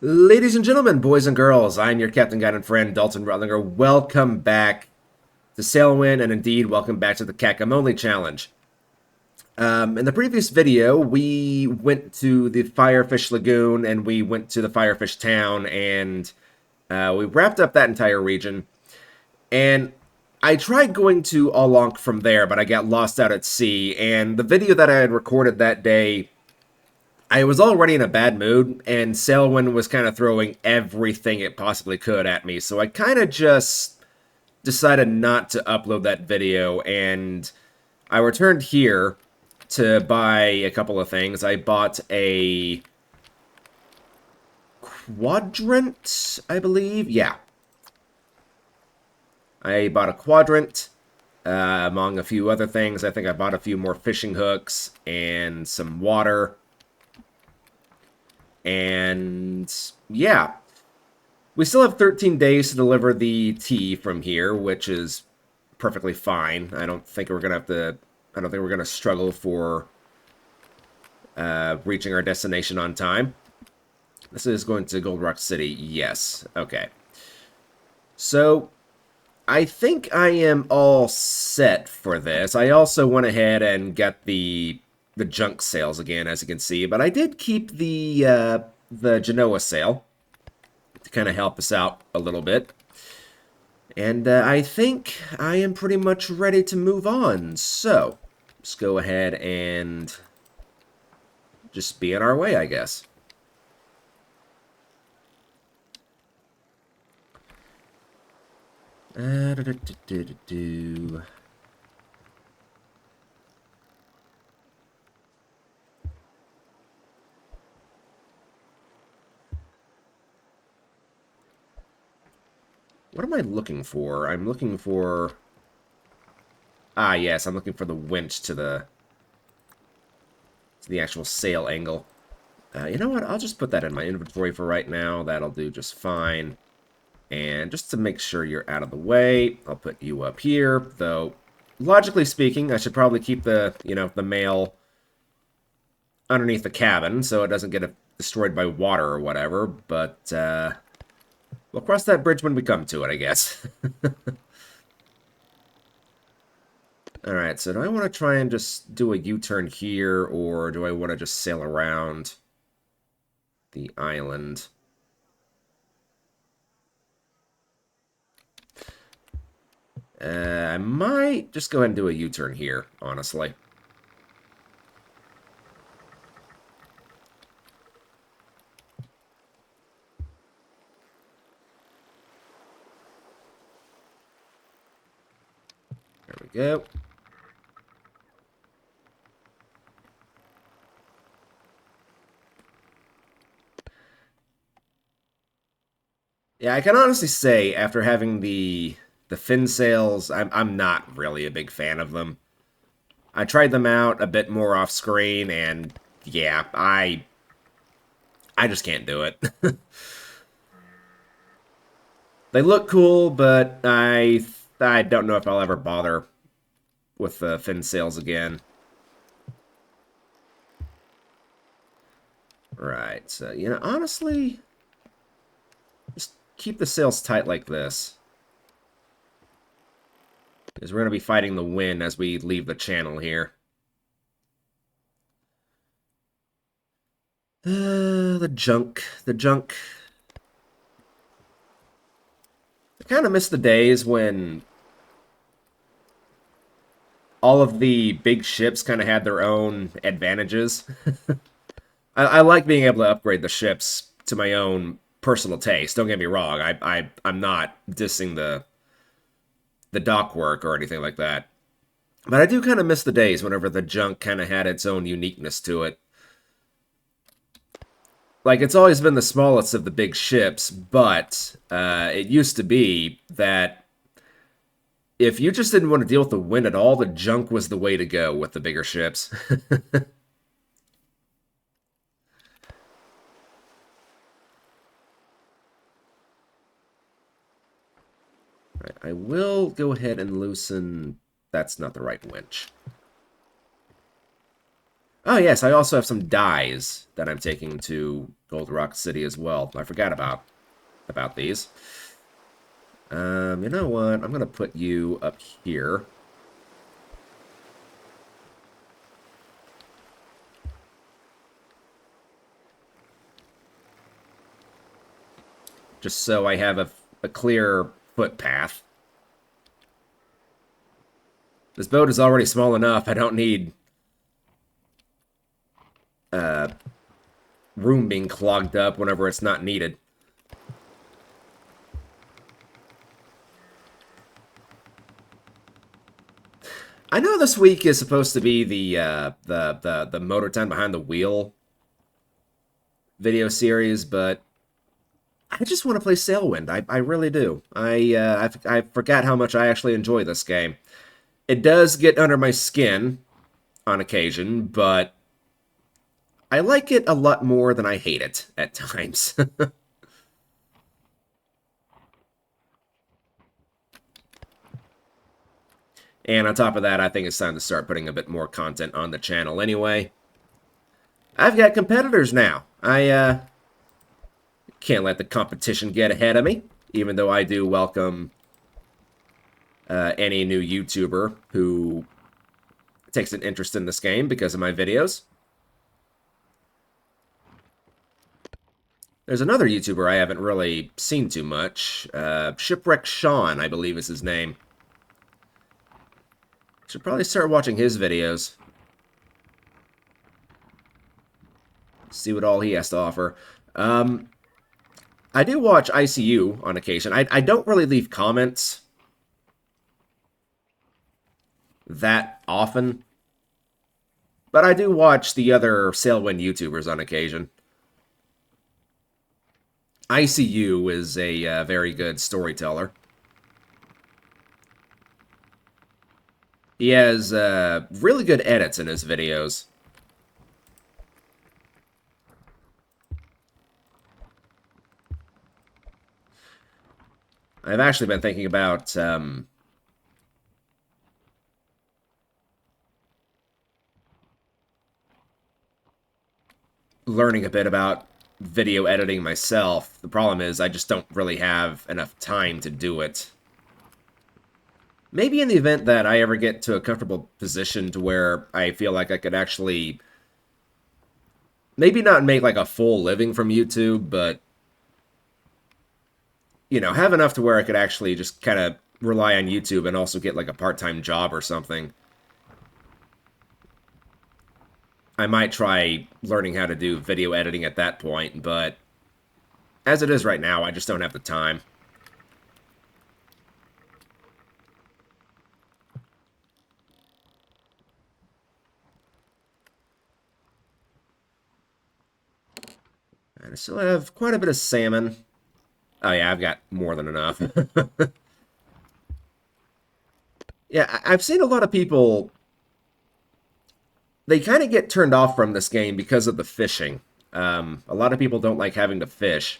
Ladies and gentlemen, boys and girls, I'm your captain, guide, and friend, Dalton Rutlinger. Welcome back to Sailwind, and indeed, welcome back to the Kakam Only Challenge. In the previous video, we went to the Firefish Lagoon, and we went to the Firefish Town, and we wrapped up that entire region. And I tried going to Alonk from there, but I got lost out at sea, and the video that I had recorded that day, I was already in a bad mood, and Sailwind was kind of throwing everything it possibly could at me, so I kind of just decided not to upload that video, and I returned here to buy a couple of things. I bought a quadrant, I believe. Yeah. I bought a quadrant, among a few other things. I think I bought a few more fishing hooks and some water. And yeah, we still have 13 days to deliver the tea from here, which is perfectly fine. I don't think we're gonna struggle for reaching our destination on time. This is going to Gold Rock City. Yes. Okay. So I think I am all set for this. I also went ahead and got the junk sales again, as you can see, but I did keep the Genoa sale to kind of help us out a little bit. And I think I am pretty much ready to move on. So, let's go ahead and just be on our way, I guess. Do, do, do, do, do. What am I looking for? I'm looking for... Ah, yes, I'm looking for the winch to the actual sail angle. You know what? I'll just put that in my inventory for right now. That'll do just fine. And just to make sure you're out of the way, I'll put you up here. Though, logically speaking, I should probably keep the, the mail underneath the cabin so it doesn't get destroyed by water or whatever. But, we'll cross that bridge when we come to it, I guess. Alright, so do I want to try and just do a U-turn here, or do I want to just sail around the island? I might just go ahead and do a U-turn here, honestly. There we go. Yeah, I can honestly say, after having the fin sails, I'm not really a big fan of them. I tried them out a bit more off screen, and yeah, I just can't do it. They look cool, but I don't know if I'll ever bother with the fin sails again. Right, so, honestly, just keep the sails tight like this. Because we're going to be fighting the wind as we leave the channel here. The junk. The junk. I kind of miss the days when all of the big ships kind of had their own advantages. I like being able to upgrade the ships to my own personal taste. Don't get me wrong. I'm not dissing the dock work or anything like that. But I do kind of miss the days whenever the junk kind of had its own uniqueness to it. Like, it's always been the smallest of the big ships, but it used to be that if you just didn't want to deal with the wind at all, the junk was the way to go with the bigger ships. Right, I will go ahead and loosen... That's not the right winch. Oh yes, I also have some dyes that I'm taking to Gold Rock City as well. I forgot about these. You know what? I'm gonna put you up here. Just so I have a clear footpath. This boat is already small enough. I don't need room being clogged up whenever it's not needed. I know this week is supposed to be the Motor Time Behind the Wheel video series, but I just want to play Sailwind. I really do. I forgot how much I actually enjoy this game. It does get under my skin on occasion, but I like it a lot more than I hate it at times. And on top of that, I think it's time to start putting a bit more content on the channel anyway. I've got competitors now. I can't let the competition get ahead of me, even though I do welcome any new YouTuber who takes an interest in this game because of my videos. There's another YouTuber I haven't really seen too much. Shipwreck Sean, I believe is his name. Should probably start watching his videos. See what all he has to offer. I do watch ICU on occasion. I don't really leave comments that often. But I do watch the other Sailwind YouTubers on occasion. ICU is a very good storyteller. He has really good edits in his videos. I've actually been thinking about learning a bit about video editing myself. The problem is I just don't really have enough time to do it. Maybe in the event that I ever get to a comfortable position to where I feel like I could actually maybe not make like a full living from YouTube, but you know, have enough to where I could actually just kind of rely on YouTube and also get like a part-time job or something. I might try learning how to do video editing at that point, but as it is right now, I just don't have the time. And I still have quite a bit of salmon. Oh yeah, I've got more than enough. Yeah, I've seen a lot of people, they kind of get turned off from this game because of the fishing. A lot of people don't like having to fish.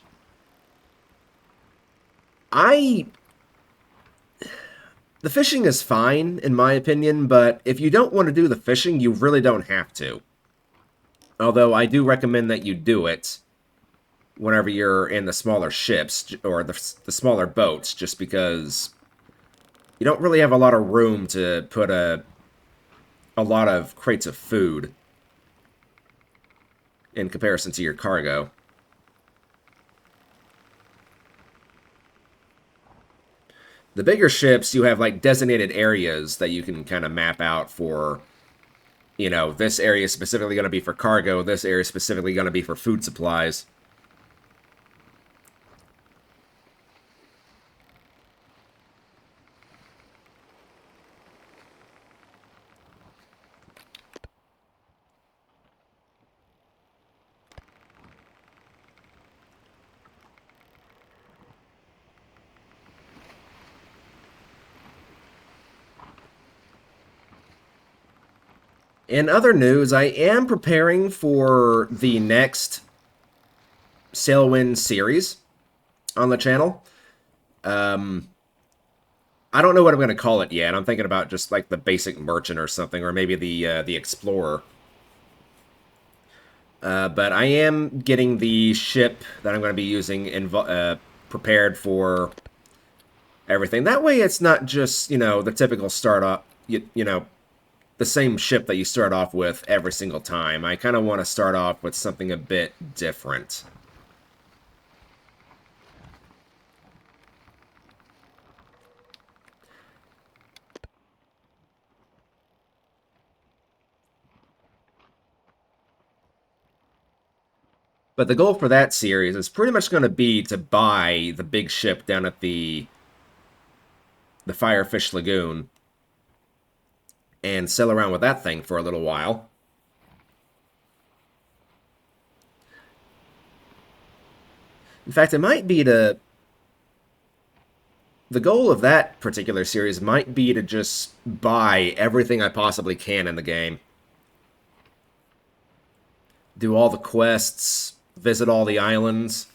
I... The fishing is fine, in my opinion, but if you don't want to do the fishing, you really don't have to. Although I do recommend that you do it whenever you're in the smaller ships, or the smaller boats, just because you don't really have a lot of room to put a lot of crates of food in comparison to your cargo. The bigger ships, you have like designated areas that you can kind of map out for, you know, this area is specifically going to be for cargo, this area is specifically going to be for food supplies. In other news, I am preparing for the next Sailwind series on the channel. I don't know what I'm going to call it yet. I'm thinking about just like the basic merchant or something, or maybe the explorer. But I am getting the ship that I'm going to be using prepared for everything. That way it's not just, the typical start off, the same ship that you start off with every single time. I kind of want to start off with something a bit different. But the goal for that series is pretty much going to be to buy the big ship down at the Firefish Lagoon and sail around with that thing for a little while. In fact, it might be to... The goal of that particular series might be to just buy everything I possibly can in the game. Do all the quests, visit all the islands.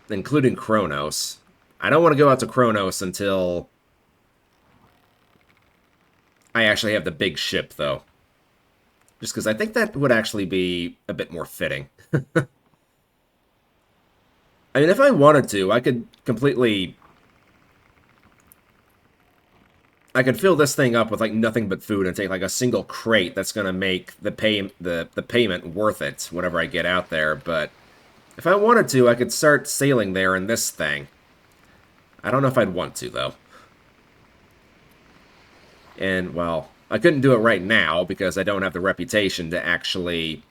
Including Kronos. I don't want to go out to Kronos until I actually have the big ship, though. Just because I think that would actually be a bit more fitting. I mean, if I wanted to, I could completely... I could fill this thing up with, like, nothing but food and take, like, a single crate that's going to make the payment worth it whenever I get out there, but... If I wanted to, I could start sailing there in this thing. I don't know if I'd want to, though. And, well, I couldn't do it right now because I don't have the reputation to actually,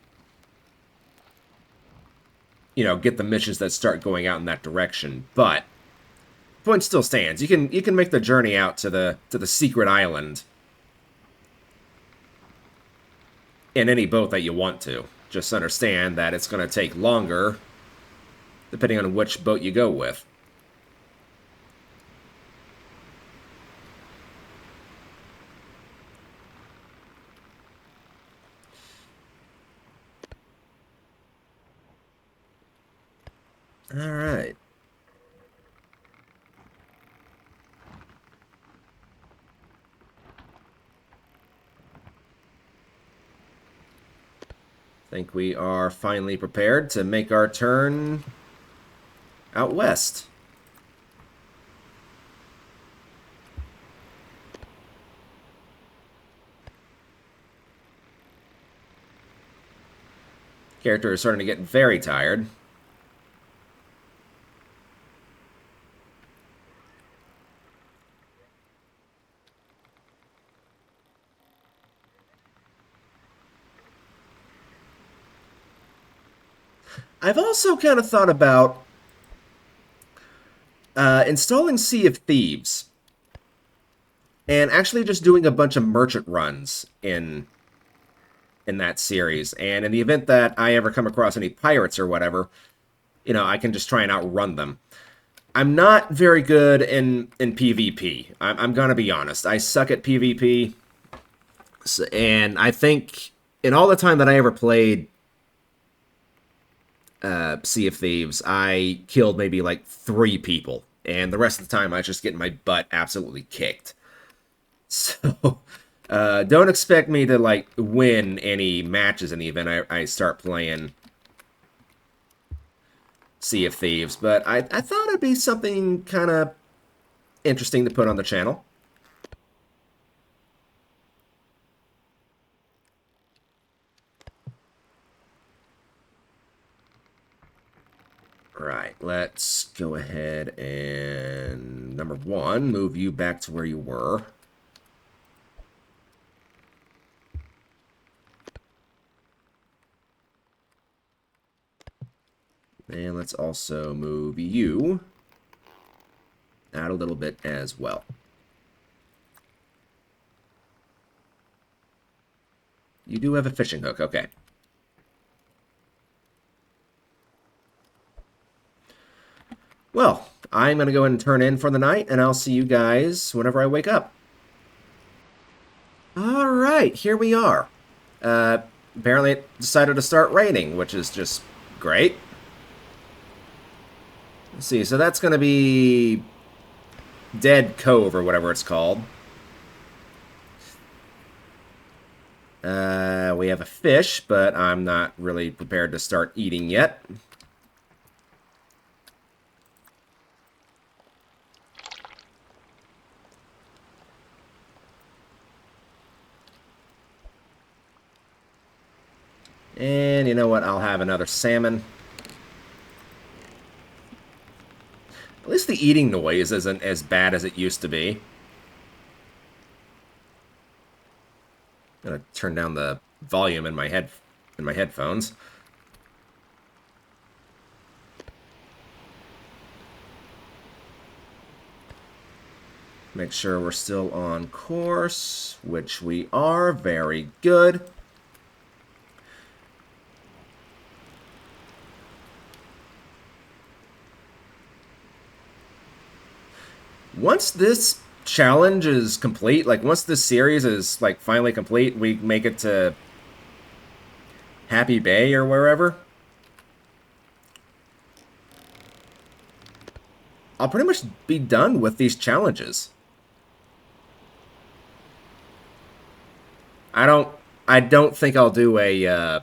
get the missions that start going out in that direction. But point still stands. You can make the journey out to the secret island in any boat that you want to. Just understand that it's going to take longer depending on which boat you go with. All right. I think we are finally prepared to make our turn out west. Character is starting to get very tired. I've also kind of thought about installing Sea of Thieves and actually just doing a bunch of merchant runs in that series. And in the event that I ever come across any pirates or whatever, I can just try and outrun them. I'm not very good in PvP. I'm going to be honest. I suck at PvP. And I think in all the time that I ever played Sea of Thieves, I killed maybe like 3 people. And the rest of the time, I was just getting my butt absolutely kicked. So, don't expect me to, like, win any matches in the event I start playing Sea of Thieves. But I thought it'd be something kind of interesting to put on the channel. Right, let's go ahead and, number 1, move you back to where you were. And let's also move you out a little bit as well. You do have a fishing hook, okay. Well, I'm going to go ahead and turn in for the night, and I'll see you guys whenever I wake up. All right, here we are. Apparently it decided to start raining, which is just great. Let's see, so that's going to be Dead Cove or whatever it's called. We have a fish, but I'm not really prepared to start eating yet. And you know what? I'll have another salmon. At least the eating noise isn't as bad as it used to be. I'm gonna turn down the volume in my headphones. Make sure we're still on course, which we are. Very good. Once this challenge is complete, like once this series is like finally complete, we make it to Happy Bay or wherever, I'll pretty much be done with these challenges. I don't think I'll do a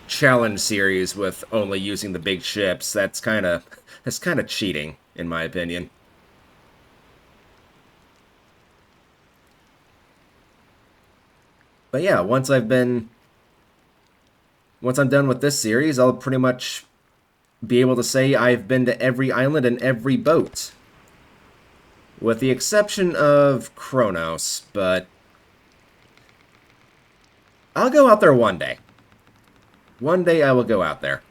challenge series with only using the big ships. That's kind of cheating, in my opinion. But yeah, once I'm done with this series, I'll pretty much be able to say I've been to every island and every boat. With the exception of Kronos, but I'll go out there one day. One day I will go out there.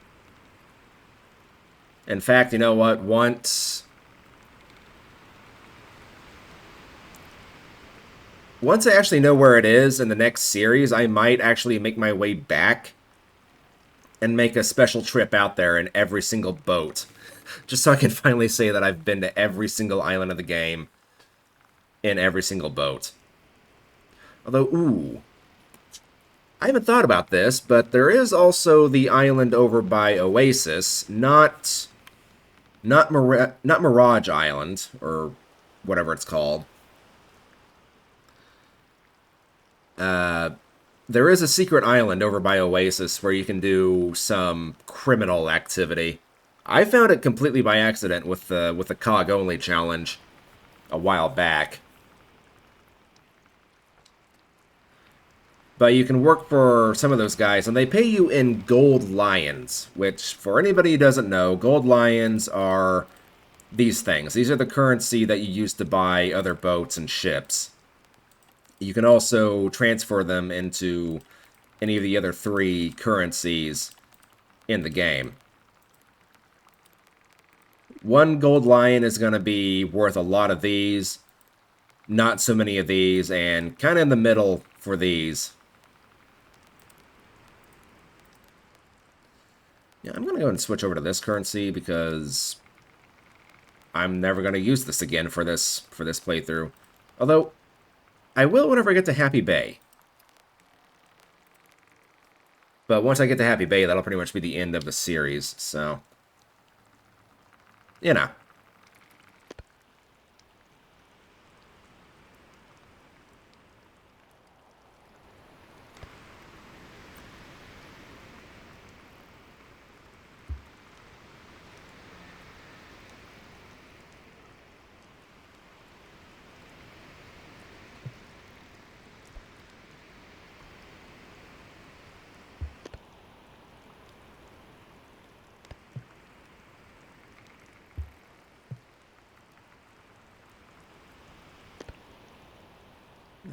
In fact, you know what? Once I actually know where it is in the next series, I might actually make my way back and make a special trip out there in every single boat. Just so I can finally say that I've been to every single island of the game in every single boat. Although, ooh, I haven't thought about this, but there is also the island over by Oasis, not Mirage Island, or whatever it's called. There is a secret island over by Oasis where you can do some criminal activity. I found it completely by accident with the COG only challenge a while back. But you can work for some of those guys, and they pay you in gold lions, which, for anybody who doesn't know, gold lions are these things. These are the currency that you use to buy other boats and ships. You can also transfer them into any of the other 3 currencies in the game. 1 gold lion is going to be worth a lot of these, not so many of these, and kind of in the middle for these. Yeah, I'm going to go and switch over to this currency because I'm never going to use this again for this playthrough. Although, I will whenever I get to Happy Bay. But once I get to Happy Bay, that'll pretty much be the end of the series, so... You know.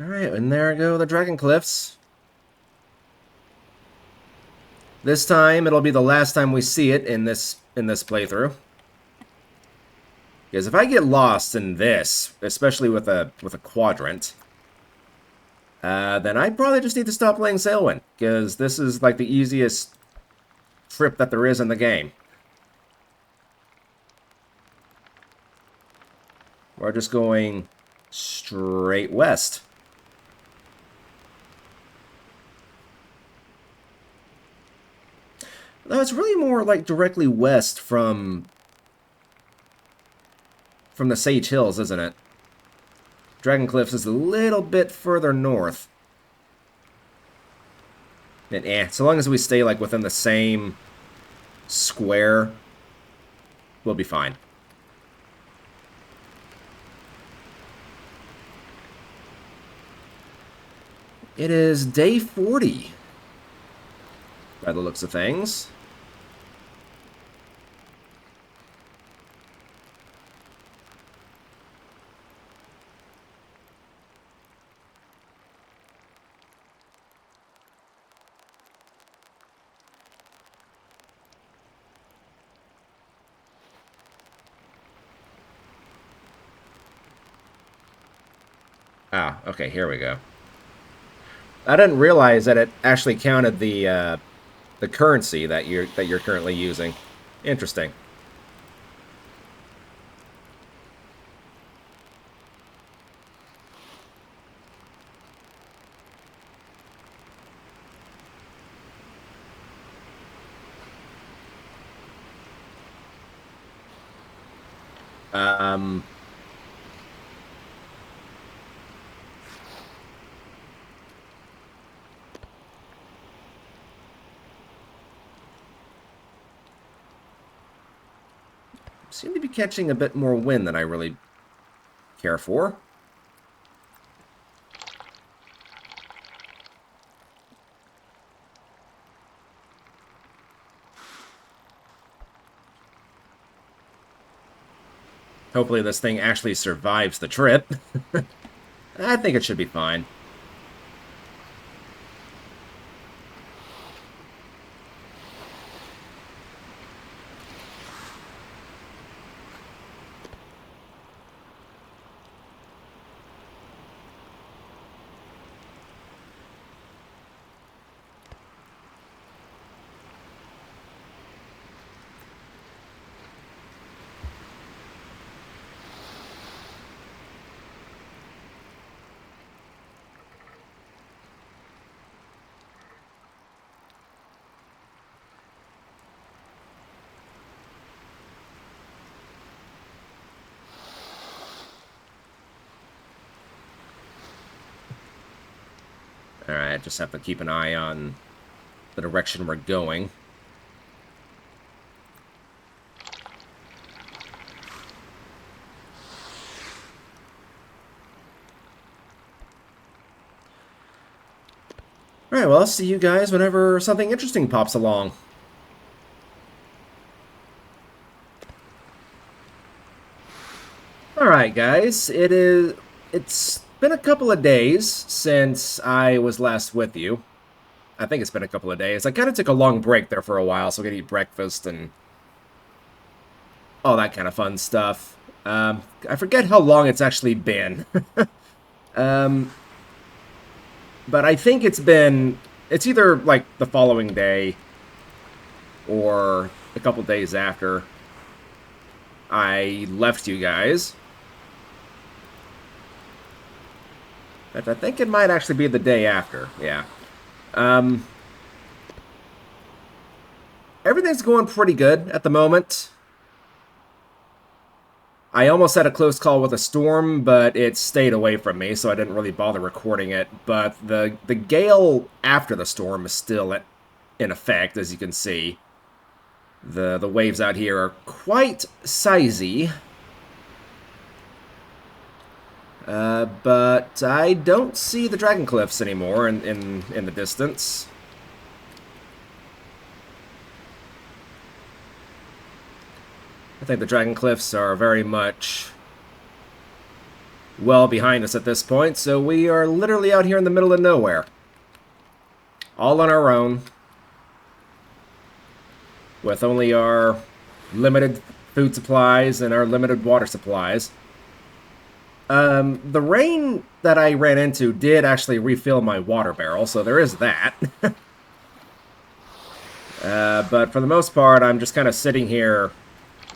Alright, and there go the Dragon Cliffs. This time, it'll be the last time we see it in this playthrough. Because if I get lost in this, especially with a quadrant, then I probably just need to stop playing Sailwind, because this is like the easiest trip that there is in the game. We're just going straight west. No, it's really more like directly west from the Sage Hills, isn't it? Dragon Cliffs is a little bit further north. And so long as we stay like within the same square, we'll be fine. It is day 40, by the looks of things. Ah, okay, here we go. I didn't realize that it actually counted the currency that you're currently using. Interesting. Um, Seem to be catching a bit more wind than I really care for. Hopefully this thing actually survives the trip. I think it should be fine. Alright, just have to keep an eye on the direction we're going. Alright, well, I'll see you guys whenever something interesting pops along. Alright, guys, it's been a couple of days since I was last with you. I think it's been a couple of days. I kind of took a long break there for a while, so I could eat breakfast and all that kind of fun stuff. I forget how long it's actually been. um, but I think it's either like the following day or a couple days after I left you guys. I think it might actually be the day after, yeah. Everything's going pretty good at the moment. I almost had a close call with a storm, but it stayed away from me, so I didn't really bother recording it. But the gale after the storm is still in effect, as you can see. The waves out here are quite sizey. But I don't see the Dragon Cliffs anymore in the distance. I think the Dragon Cliffs are very much well behind us at this point, so we are literally out here in the middle of nowhere. All on our own. With only our limited food supplies and our limited water supplies. The rain that I ran into did actually refill my water barrel, so there is that. But for the most part, I'm just kind of sitting here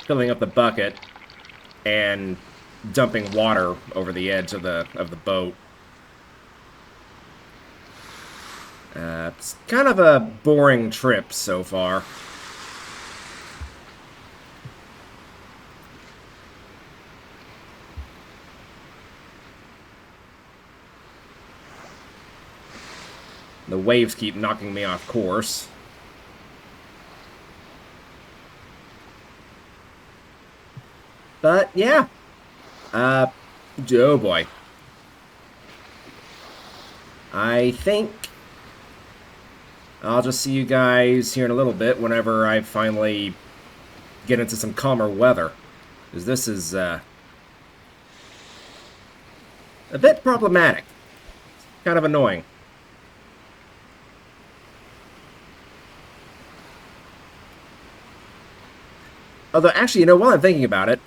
filling up the bucket and dumping water over the edge of the boat. It's kind of a boring trip so far. The waves keep knocking me off course. But, yeah. Oh boy. I think I'll just see you guys here in a little bit whenever I finally get into some calmer weather. Because this is, a bit problematic. Kind of annoying. Although, actually, you know, while I'm thinking about it,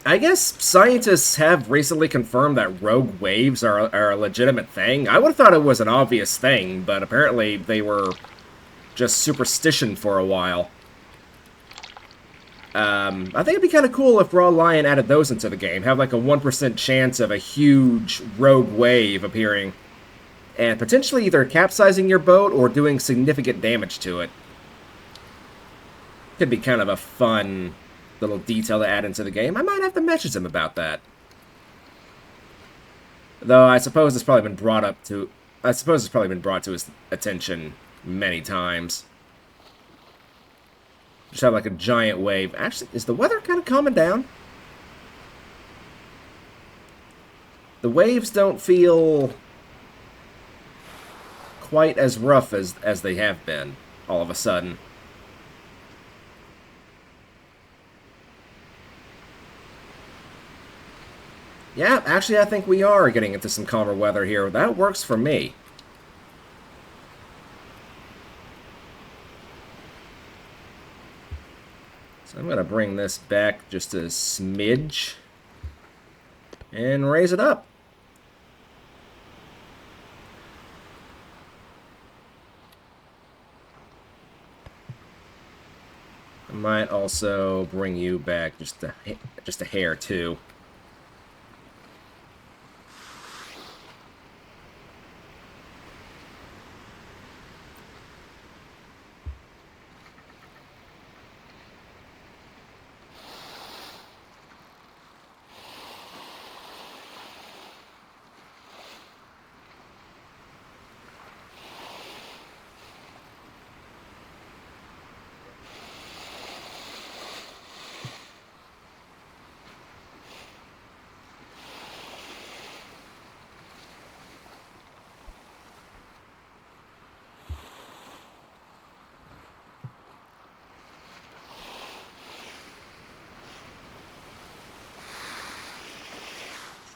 I guess scientists have recently confirmed that rogue waves are a legitimate thing. I would have thought it was an obvious thing, but apparently they were just superstition for a while. I think it'd be kind of cool if Raw Lion added those into the game. Have like a 1% chance of a huge rogue wave appearing and potentially either capsizing your boat or doing significant damage to it. Could be kind of a fun little detail to add into the game. I might have to message him about that. Though I suppose it's probably been brought up to... I suppose it's probably been brought to his attention many times. Just have like a giant wave. Actually, is the weather kind of calming down? The waves don't feel quite as rough as they have been all of a sudden. Yeah, actually, I think we are getting into some calmer weather here. That works for me. So I'm going to bring this back just a smidge and raise it up. I might also bring you back just a hair too.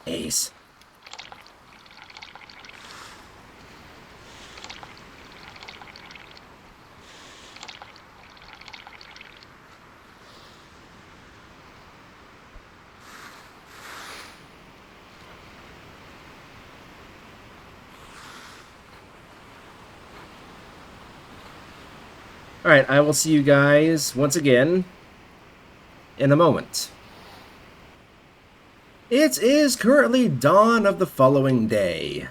Ace. Alright, I will see you guys once again in a moment. It is currently dawn of the following day.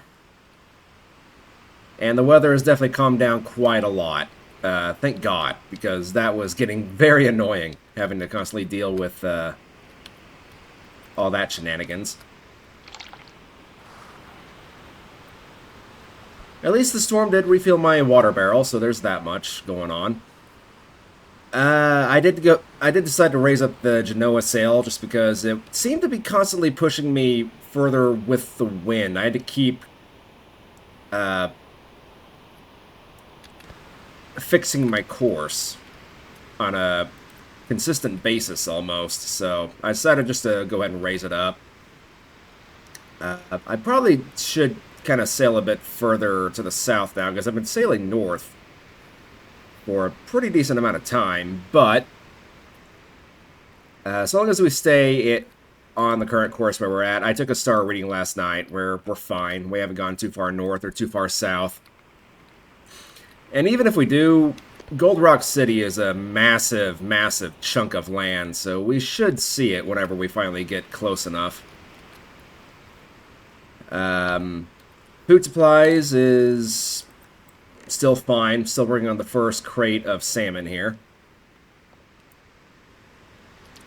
And the weather has definitely calmed down quite a lot. Thank God, because that was getting very annoying, having to constantly deal with all that shenanigans. At least the storm did refill my water barrel, so there's that much going on. I did decide to raise up the Genoa sail just because it seemed to be constantly pushing me further with the wind. I had to keep fixing my course on a consistent basis almost, so I decided just to go ahead and raise it up. I probably should kind of sail a bit further to the south now because I've been sailing north for a pretty decent amount of time, but as long as we stay on the current course where we're at, I took a star reading last night where we're fine. We haven't gone too far north or too far south. And even if we do, Gold Rock City is a massive, massive chunk of land, so we should see it whenever we finally get close enough. Food supplies is still fine. Still working on the first crate of salmon here.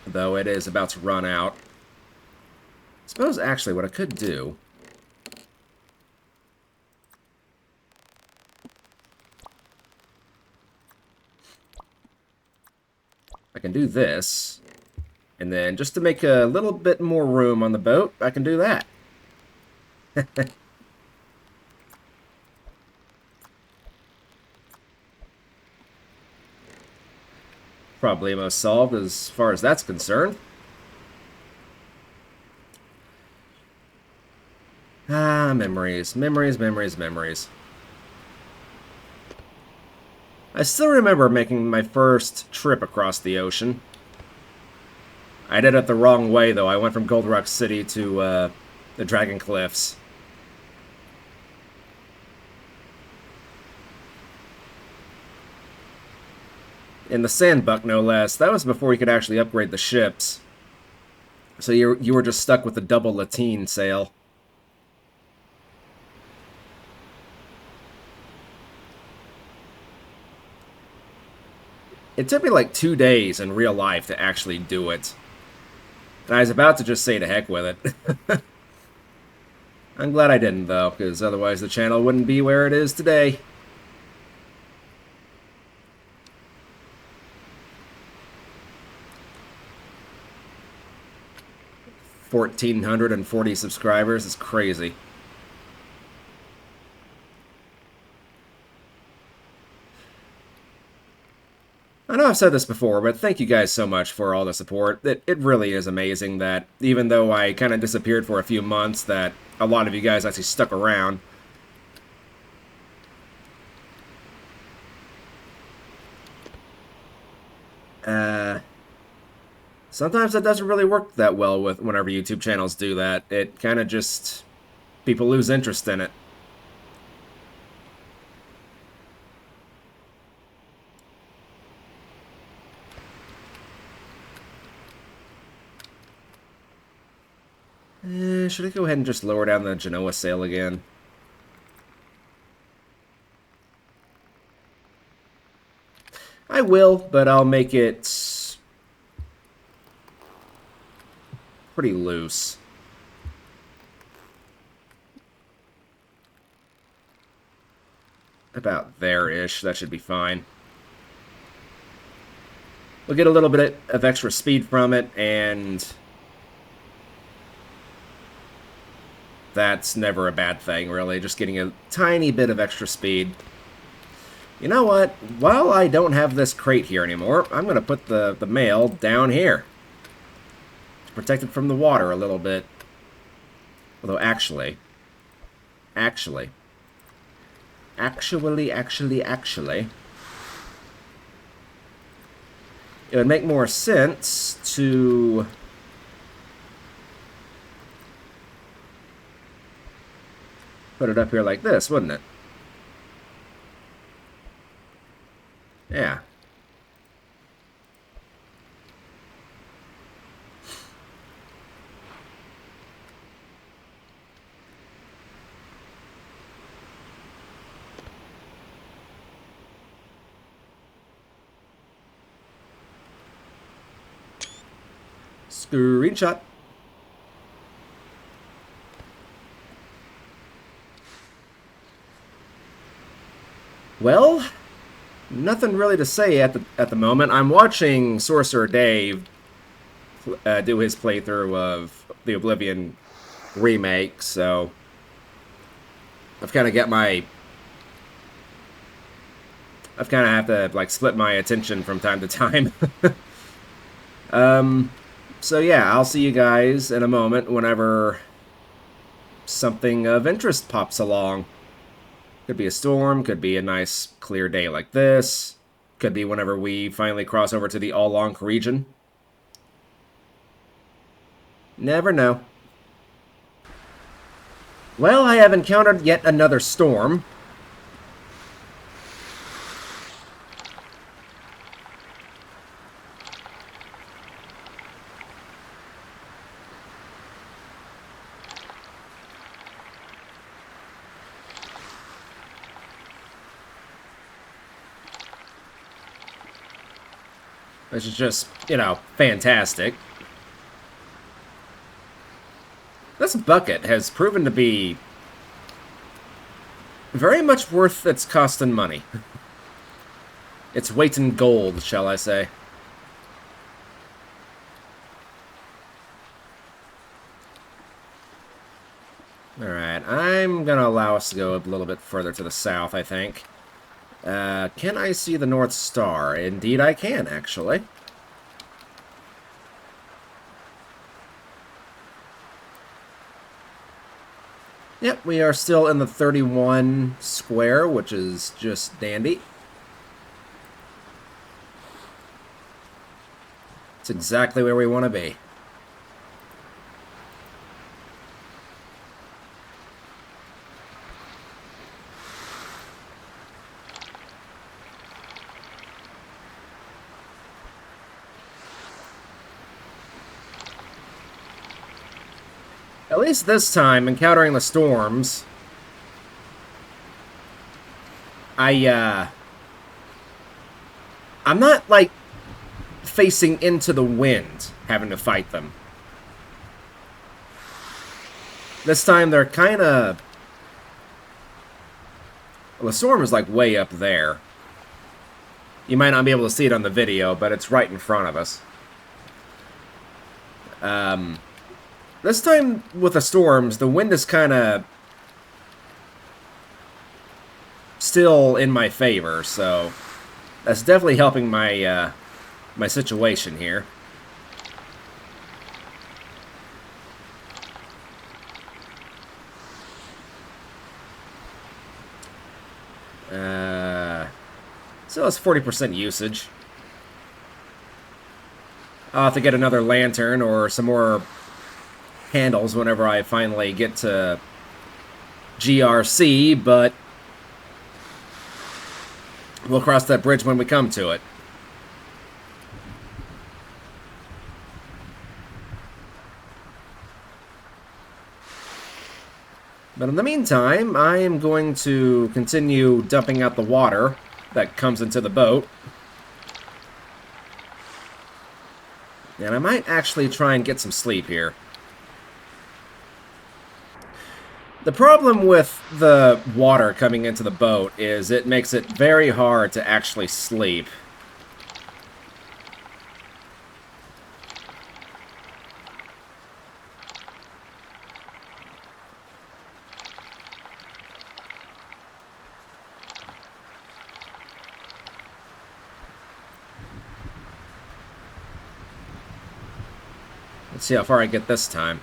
Though it is about to run out. I suppose, actually, what I could do can do this. And then just to make a little bit more room on the boat, I can do that. Probably most solved as far as that's concerned. Ah, memories. Memories, memories, memories. I still remember making my first trip across the ocean. I did it the wrong way, though. I went from Gold Rock City to the Dragon Cliffs. In the Sandbuck, no less. That was before you could actually upgrade the ships. So you were just stuck with the double lateen sail. It took me like 2 days in real life to actually do it. And I was about to just say to heck with it. I'm glad I didn't, though, because otherwise the channel wouldn't be where it is today. $1,440 subscribers is crazy. I know I've said this before, but thank you guys so much for all the support. It really is amazing that even though I kind of disappeared for a few months, that a lot of you guys actually stuck around. Sometimes that doesn't really work that well with whenever YouTube channels do that. It kind of just... people lose interest in it. Should I go ahead and just lower down the Genoa sail again? I will, but I'll make it pretty loose. About there-ish. That should be fine. We'll get a little bit of extra speed from it, and that's never a bad thing, really. Just getting a tiny bit of extra speed. You know what? While I don't have this crate here anymore, I'm going to put the mail down here. To protect it from the water a little bit. Although, actually... It would make more sense to... put it up here like this, wouldn't it? Yeah. Screenshot. Well, nothing really to say at the moment. I'm watching Sorcerer Dave do his playthrough of the Oblivion remake, so I've kind of have to like split my attention from time to time. So yeah, I'll see you guys in a moment whenever something of interest pops along. Could be a storm, could be a nice clear day like this, could be whenever we finally cross over to the All-Lonk region. Never know. Well, I have encountered yet another storm. Which is just, you know, fantastic. This bucket has proven to be very much worth its cost in money. Its weight in gold, shall I say. I'm going to allow us to go a little bit further to the south, I think. Can I see the North Star? Indeed I can, actually. Yep, we are still in the 31 square, which is just dandy. It's exactly where we want to be. At least this time, encountering the storms, I'm not, like, facing into the wind, having to fight them. This time, they're kind of... Well, the storm is, like, way up there. You might not be able to see it on the video, but it's right in front of us. This time, with the storms, the wind is kind of still in my favor, so that's definitely helping my my situation here. So it's 40% usage. I'll have to get another lantern or some more handles whenever I finally get to GRC, but we'll cross that bridge when we come to it. But in the meantime, I am going to continue dumping out the water that comes into the boat. And I might actually try and get some sleep here. The problem with the water coming into the boat is it makes it very hard to actually sleep. Let's see how far I get this time.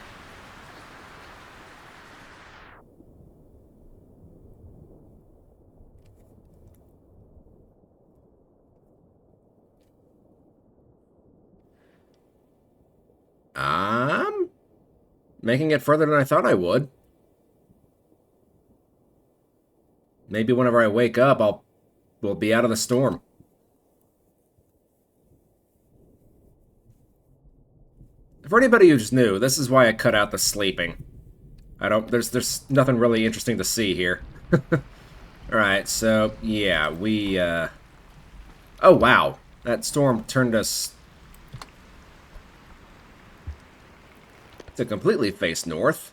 I'm making it further than I thought I would. Maybe whenever I wake up, we'll be out of the storm. For anybody who's new, this is why I cut out the sleeping. There's nothing really interesting to see here. Alright, so, yeah, oh, wow. That storm turned us to completely face north.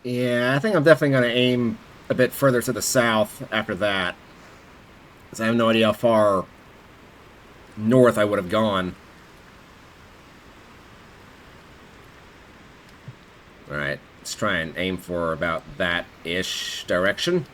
Yeah, I think I'm definitely going to aim a bit further to the south after that. Because I have no idea how far north I would have gone. Alright, let's try and aim for about that-ish direction.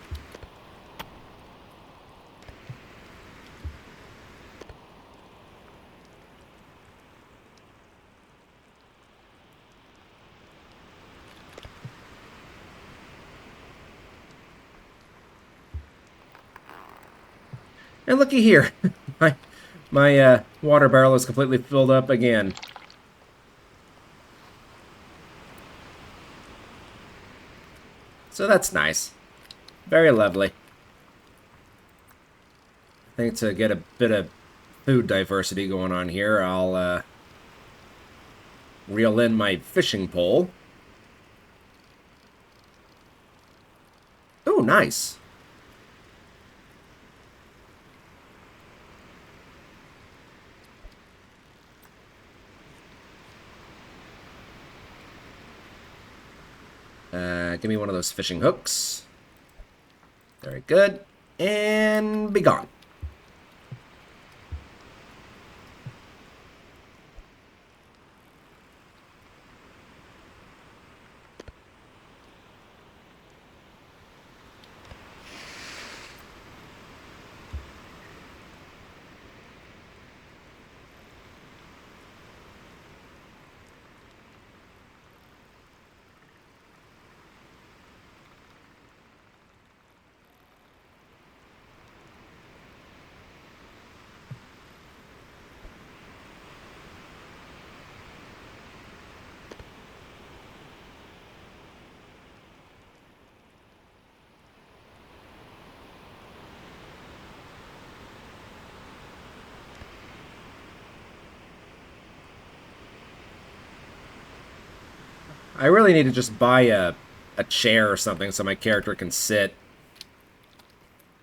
And looky here. My water barrel is completely filled up again. So that's nice. Very lovely. I think to get a bit of food diversity going on here, I'll reel in my fishing pole. Oh, nice. Give me one of those fishing hooks. Very good. And be gone. I really need to just buy a chair or something so my character can sit.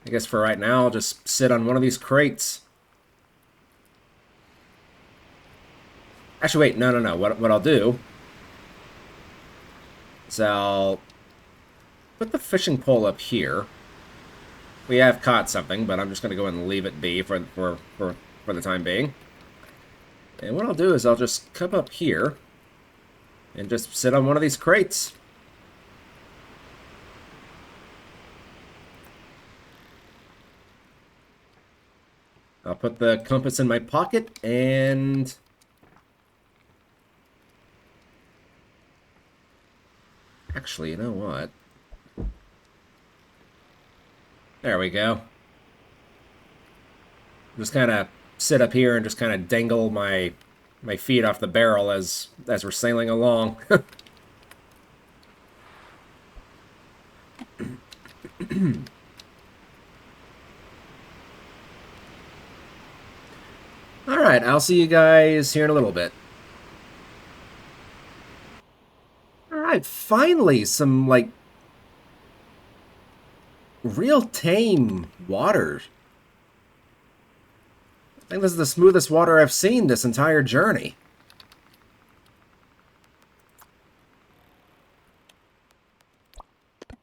I guess for right now, I'll just sit on one of these crates. Actually, wait, no. What I'll do is I'll put the fishing pole up here. We have caught something, but I'm just going to go and leave it be for the time being. And what I'll do is I'll just come up here and just sit on one of these crates. I'll put the compass in my pocket and... Actually, you know what? There we go. Just kind of sit up here and just kind of dangle my feet off the barrel as we're sailing along. Alright, I'll see you guys here in a little bit. Alright, finally some, like, real tame water. I think this is the smoothest water I've seen this entire journey.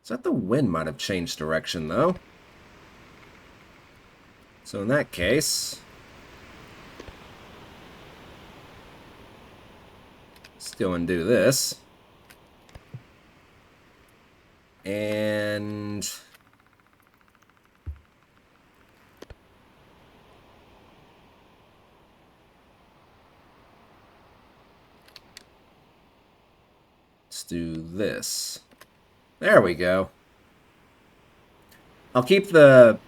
So that the wind might have changed direction, though. So in that case... let's go and do this. And... let's do this. There we go. I'll keep the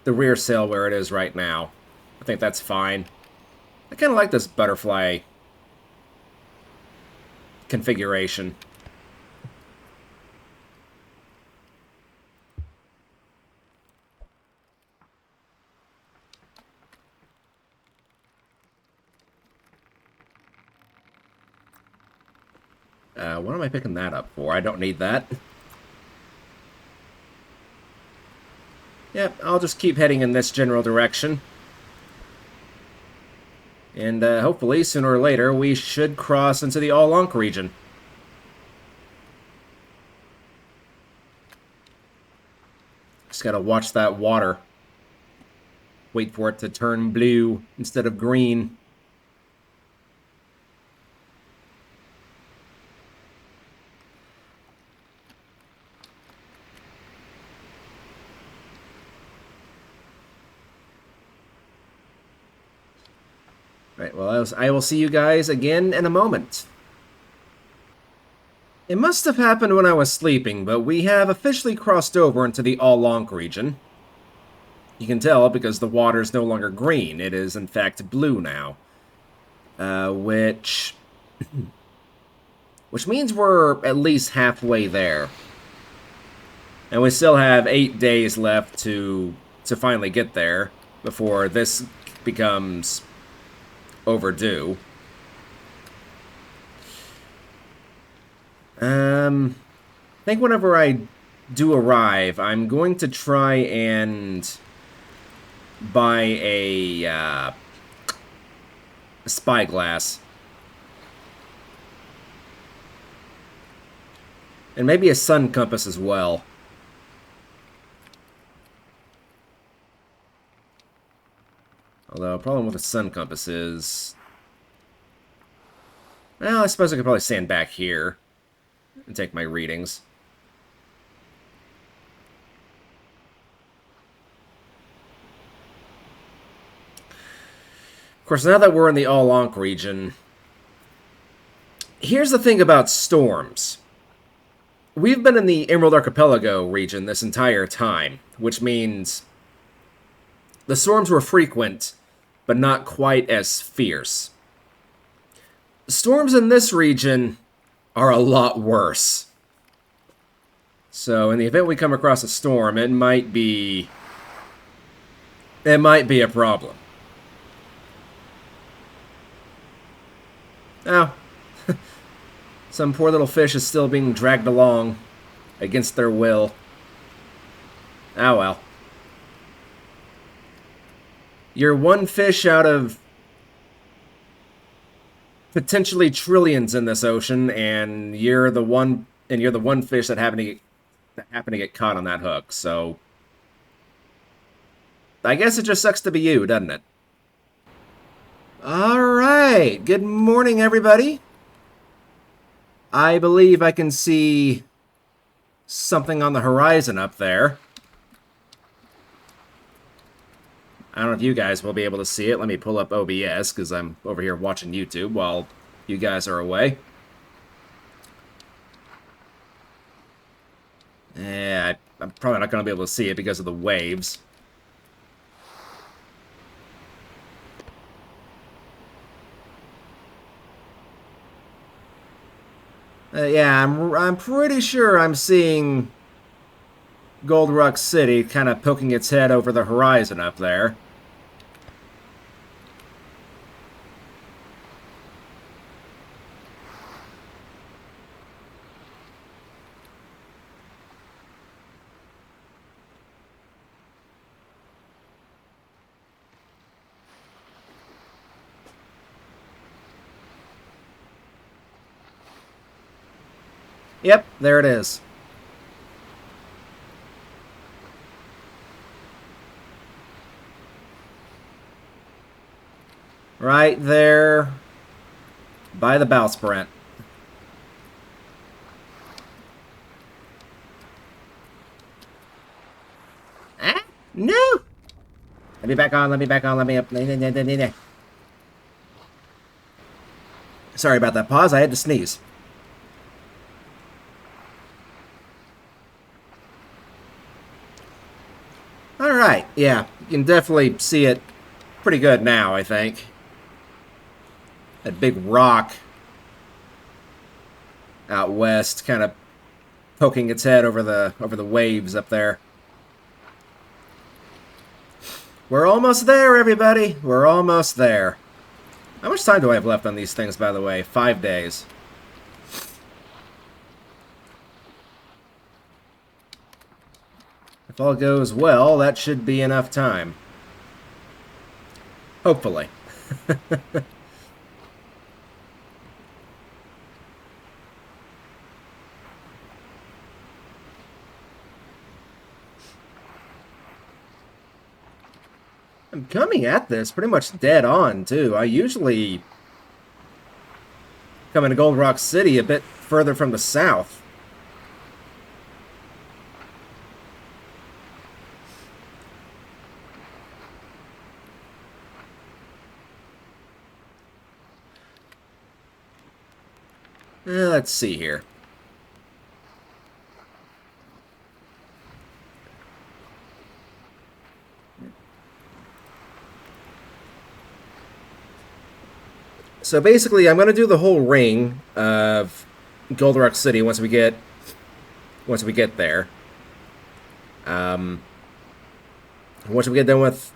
rear sail where it is right now. I think that's fine. I kind of like this butterfly configuration. What am I picking that up for? I don't need that. Yep, I'll just keep heading in this general direction. And hopefully, sooner or later, we should cross into the All-Lonk region. Just gotta watch that water. Wait for it to turn blue instead of green. Right, well, I will see you guys again in a moment. It must have happened when I was sleeping, but we have officially crossed over into the All-Lonk region. You can tell because the water is no longer green. It is, in fact, blue now. Which means we're at least halfway there. And we still have 8 days left to finally get there before this becomes overdue. I think whenever I do arrive, I'm going to try and buy a spyglass. And maybe a sun compass as well. Although, the problem with a sun compass is... Well, I suppose I could probably stand back here and take my readings. Of course, now that we're in the All-Ankh region, here's the thing about storms. We've been in the Emerald Archipelago region this entire time, which means the storms were frequent, but not quite as fierce. Storms in this region are a lot worse. So in the event we come across a storm, it might be a problem. Oh. Some poor little fish is still being dragged along against their will. Oh well. You're one fish out of potentially trillions in this ocean, and you're the one fish that happened to get caught on that hook. So I guess it just sucks to be you, doesn't it? All right. Good morning, everybody. I believe I can see something on the horizon up there. I don't know if you guys will be able to see it. Let me pull up OBS because I'm over here watching YouTube while you guys are away. Yeah, I'm probably not going to be able to see it because of the waves. Yeah, I'm pretty sure I'm seeing Gold Rock City kind of poking its head over the horizon up there. Yep, there it is. Right there by the bowsprit. Ah, no! Let me back on, let me back on, let me up. Sorry about that pause, I had to sneeze. Alright, yeah, you can definitely see it pretty good now, I think. That big rock out west kind of poking its head over the waves up there. We're almost there, everybody. We're almost there. How much time do I have left on these things, by the way? 5 days. If all goes well, that should be enough time. Hopefully. I'm coming at this pretty much dead on, too. I usually come into Gold Rock City a bit further from the south. Let's see here. So basically, I'm going to do the whole ring of Gold Rock City once we get there. Um, Once we get done with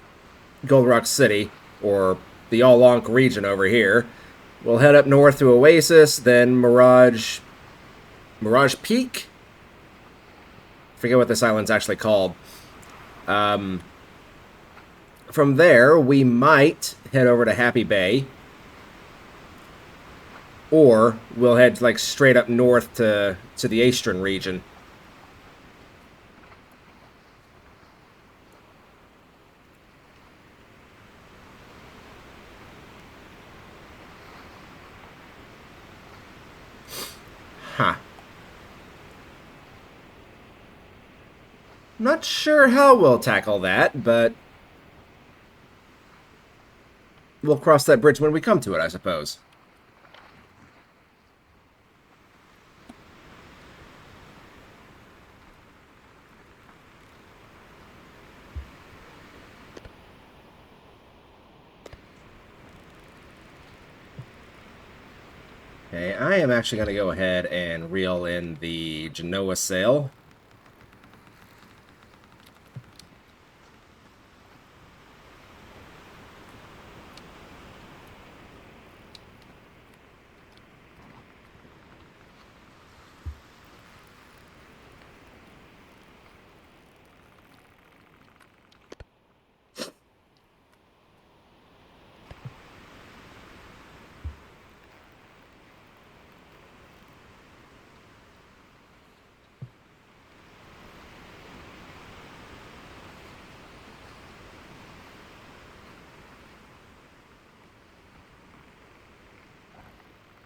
Gold Rock City, or the All-Lonk region over here, we'll head up north to Oasis, then Mirage Peak. I forget what this island's actually called. Um, from there, we might head over to Happy Bay, or we'll head like straight up north to the Eastern region. Huh. Not sure how we'll tackle that, but we'll cross that bridge when we come to it, I suppose. Okay, I am actually going to go ahead and reel in the Genoa sail.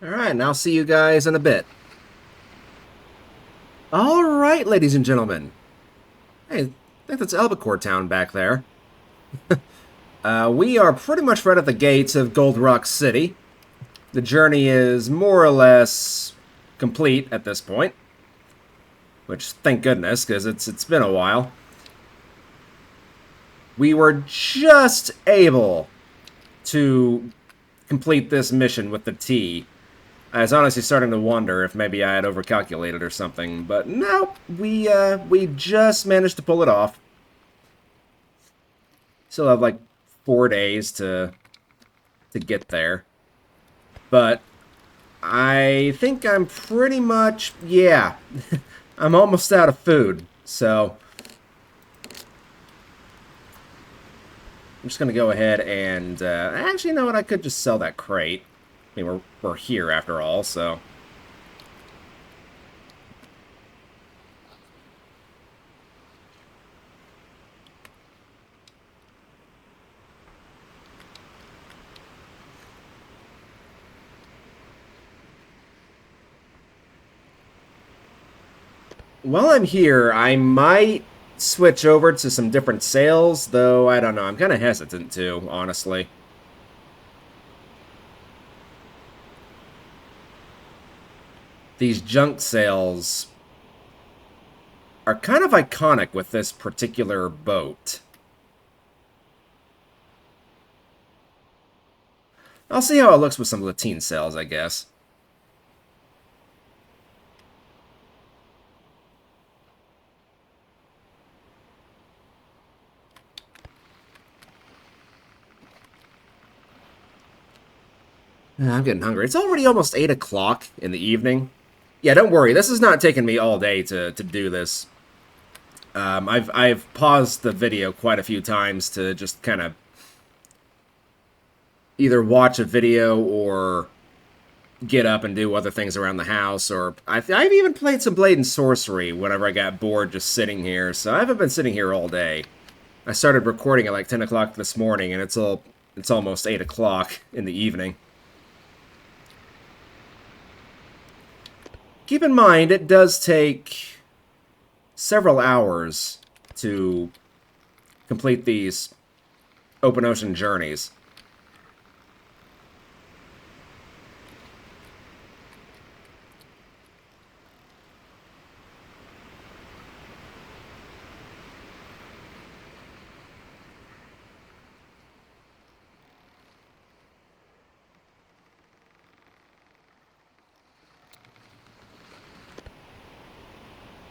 Alright, and I'll see you guys in a bit. Alright, ladies and gentlemen. Hey, I think that's Albacore Town back there. We are pretty much right at the gates of Gold Rock City. The journey is more or less complete at this point. Which, thank goodness, because it's been a while. We were just able to complete this mission with the T. I was honestly starting to wonder if maybe I had overcalculated or something, but no, we just managed to pull it off. Still have like 4 days to get there, but I think I'm pretty much, yeah, I'm almost out of food, so I'm just gonna go ahead and actually, you know what? I could just sell that crate. I mean, we're here after all, so. While I'm here, I might switch over to some different sails, though I don't know. I'm kind of hesitant to, honestly. These junk sails are kind of iconic with this particular boat. I'll see how it looks with some Latine sails, I guess. I'm getting hungry. It's already almost 8 o'clock in the evening. Yeah, don't worry. This is not taking me all day to do this. I've paused the video quite a few times to just kind of either watch a video or get up and do other things around the house, or I've even played some Blade and Sorcery whenever I got bored just sitting here, so I haven't been sitting here all day. I started recording at like 10 o'clock this morning, and it's almost 8 o'clock in the evening. Keep in mind, it does take several hours to complete these open ocean journeys.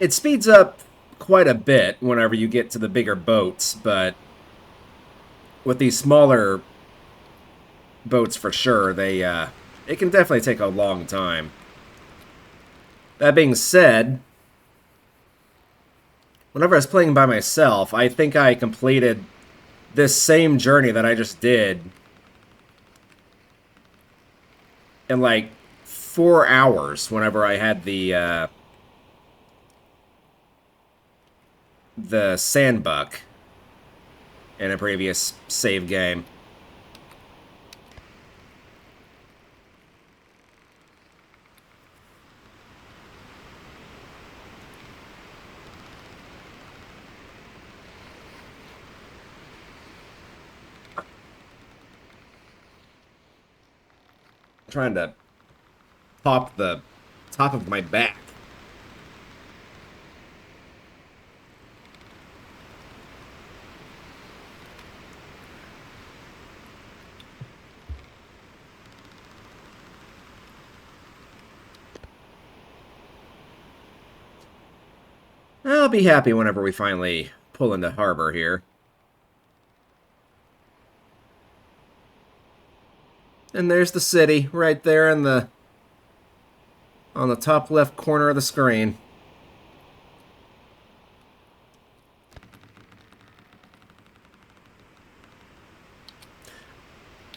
It speeds up quite a bit whenever you get to the bigger boats, but with these smaller boats for sure, it can definitely take a long time. That being said, whenever I was playing by myself, I think I completed this same journey that I just did in like 4 hours whenever I had the sandbuck in a previous save game. I'm trying to pop the top of my back. I'll be happy whenever we finally pull into harbor here. And there's the city right there on the top left corner of the screen.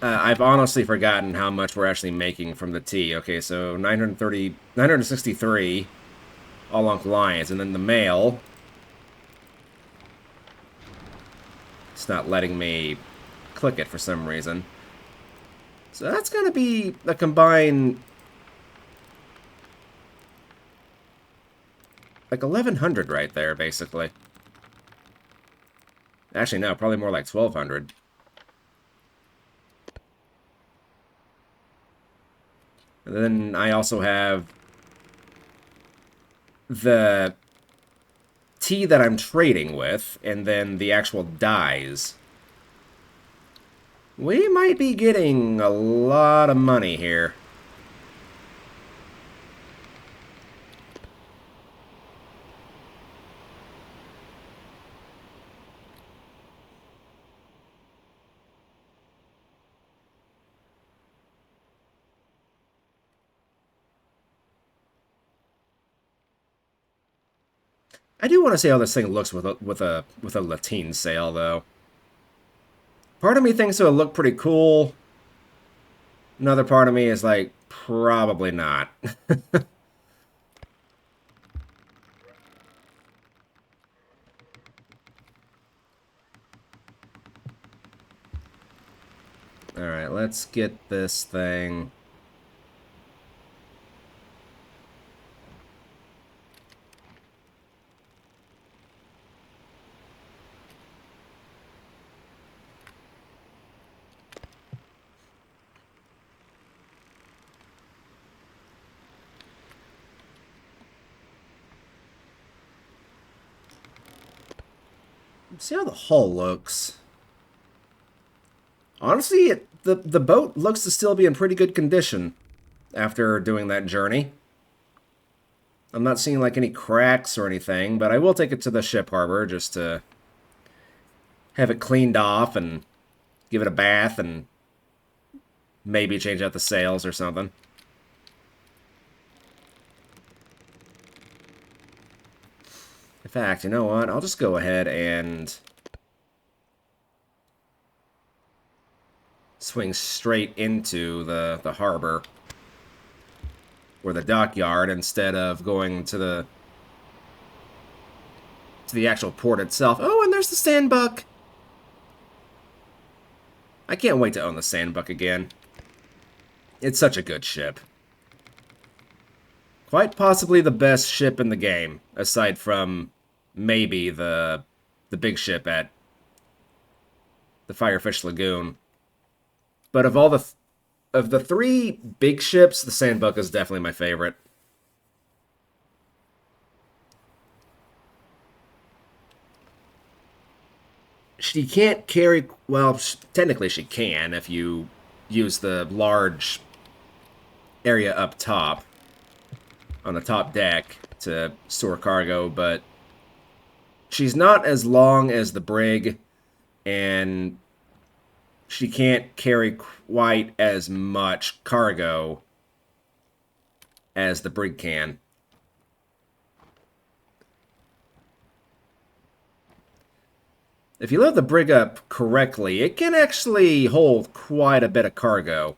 I've honestly forgotten how much we're actually making from the tea. Okay, so 963 all along lines, and then the mail. It's not letting me click it for some reason. So that's going to be a combined like 1,100 right there, basically. Actually, no, probably more like 1,200. And then I also have the tea that I'm trading with, and then the actual dyes. We might be getting a lot of money here. I do want to see how this thing looks with a Latine sail, though. Part of me thinks it'll look pretty cool. Another part of me is like, probably not. Alright, let's get this thing. See how the hull looks. Honestly, the boat looks to still be in pretty good condition after doing that journey. I'm not seeing like any cracks or anything, but I will take it to the ship harbor just to have it cleaned off and give it a bath and maybe change out the sails or something. In fact, you know what? I'll just go ahead and swing straight into the harbor or the dockyard instead of going to the actual port itself. Oh, and there's the sandbuck. I can't wait to own the sandbuck again. It's such a good ship. Quite possibly the best ship in the game, aside from maybe the big ship at the Firefish Lagoon. But of all of the three big ships, the sandbuck is definitely my favorite. She can't carry... Well, technically she can if you use the large area up top on the top deck. to store cargo, but she's not as long as the brig, and she can't carry quite as much cargo as the brig can. If you load the brig up correctly, it can actually hold quite a bit of cargo.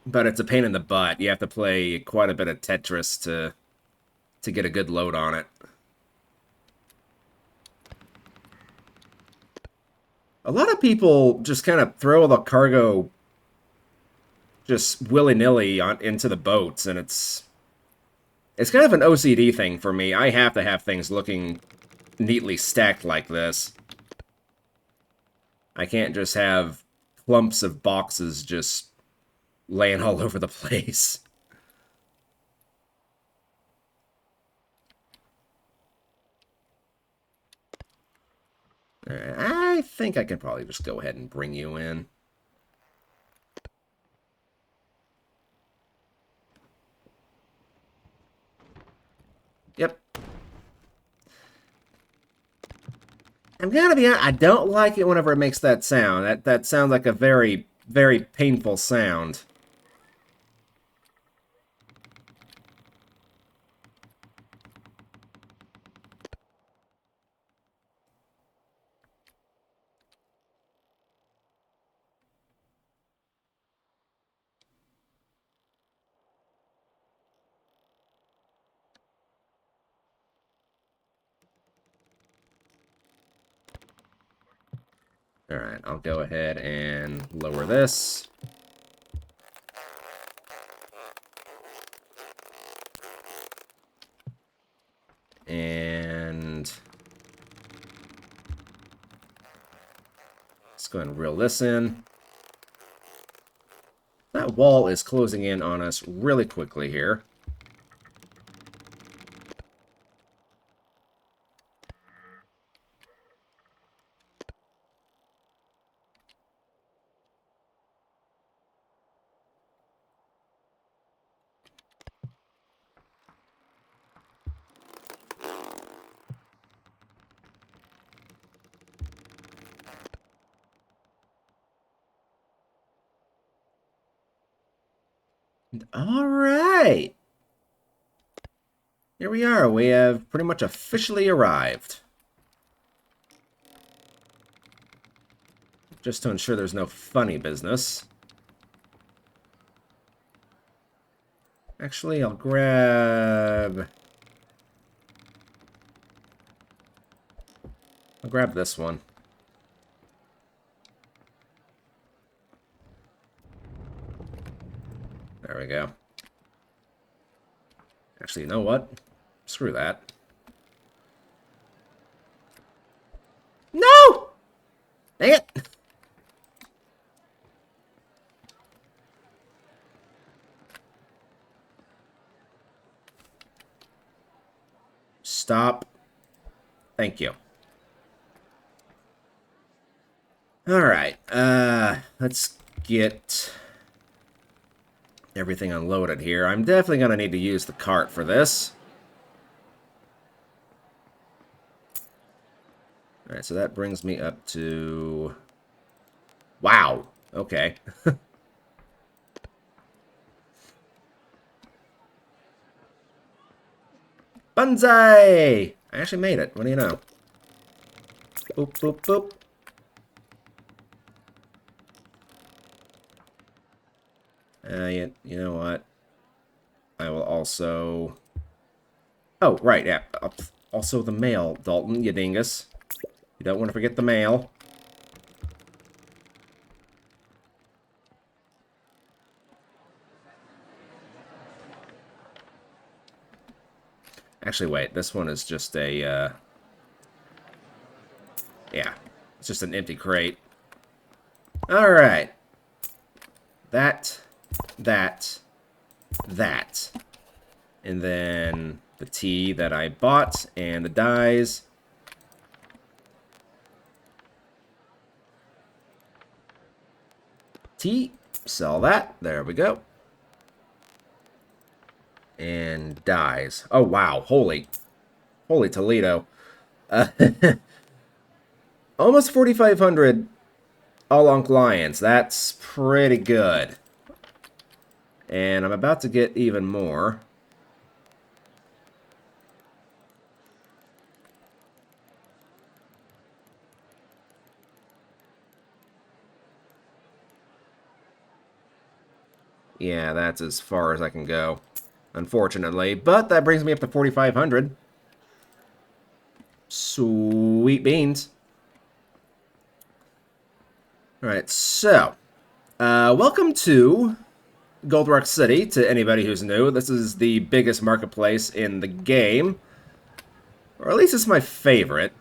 But it's a pain in the butt. You have to play quite a bit of Tetris to get a good load on it. A lot of people just kind of throw the cargo just willy-nilly into the boats, and it's kind of an OCD thing for me. I have to have things looking neatly stacked like this. I can't just have clumps of boxes just laying all over the place. I think I can probably just go ahead and bring you in. Yep. I'm gonna be honest, I don't like it whenever it makes that sound. That sounds like a very, very painful sound. Alright, I'll go ahead and lower this. And let's go ahead and reel this in. That wall is closing in on us really quickly here. All right. Here we are. We have pretty much officially arrived. Just to ensure there's no funny business. Actually, I'll grab this one. There we go. Actually, you know what? Screw that. No! Dang it! Stop. Thank you. Alright, let's get everything unloaded here. I'm definitely going to need to use the cart for this. Alright, so that brings me up to... Wow! Okay. Banzai! I actually made it. What do you know? Boop, boop, boop. You know what? I will also... Oh, right, yeah. Also the mail, Dalton, you dingus. You don't want to forget the mail. Actually, wait. This one is just a, yeah. It's just an empty crate. Alright. That. And then the tea that I bought and the dyes. tea. Sell that. There we go. And dies. Oh, wow. Holy Toledo. Uh, almost 4,500 Alonk Lions. That's pretty good. And I'm about to get even more. Yeah, that's as far as I can go, unfortunately. But that brings me up to 4,500. Sweet beans. Alright, so, welcome to Gold Rock City, to anybody who's new. This is the biggest marketplace in the game. Or at least it's my favorite.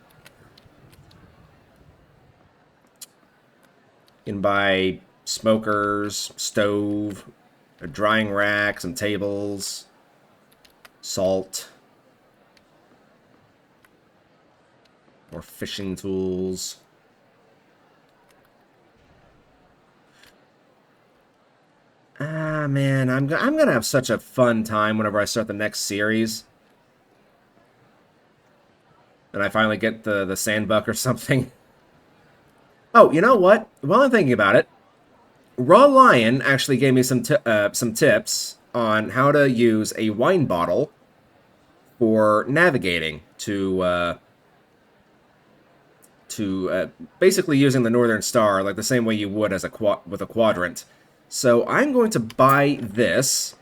You can buy smokers, stove, a drying rack, some tables, salt, more fishing tools. Ah, man, I'm gonna have such a fun time whenever I start the next series. And I finally get the sandbuck or something. Oh, you know what? While I'm thinking about it, Raw Lion actually gave me some tips on how to use a wine bottle for navigating to basically using the Northern Star like the same way you would as with a quadrant. So I'm going to buy this,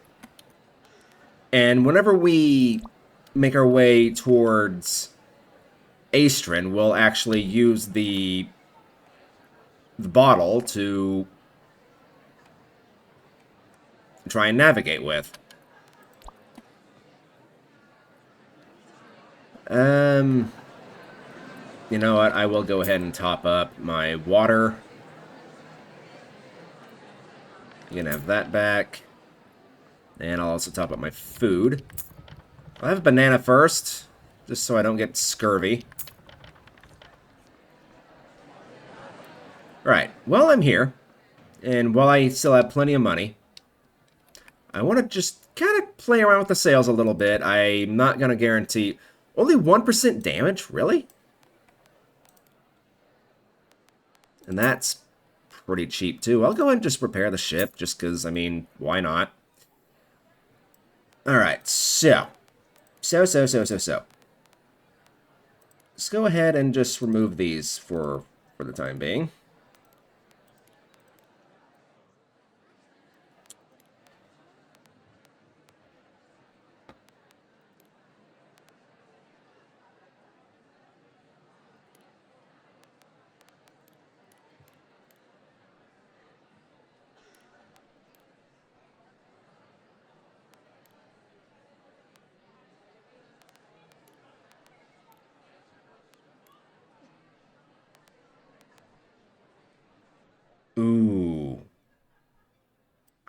and whenever we make our way towards Astron, we'll actually use the bottle to try and navigate with. Um, you know what? I will go ahead and top up my water. You can have that back. And I'll also top up my food. I'll have a banana first, just so I don't get scurvy. Right, while I'm here, and while I still have plenty of money, I want to just kind of play around with the sales a little bit. I'm not going to guarantee... Only 1% damage? Really? And that's pretty cheap, too. I'll go ahead and just repair the ship, just because, I mean, why not? Alright, so. So. Let's go ahead and just remove these for the time being. Ooh.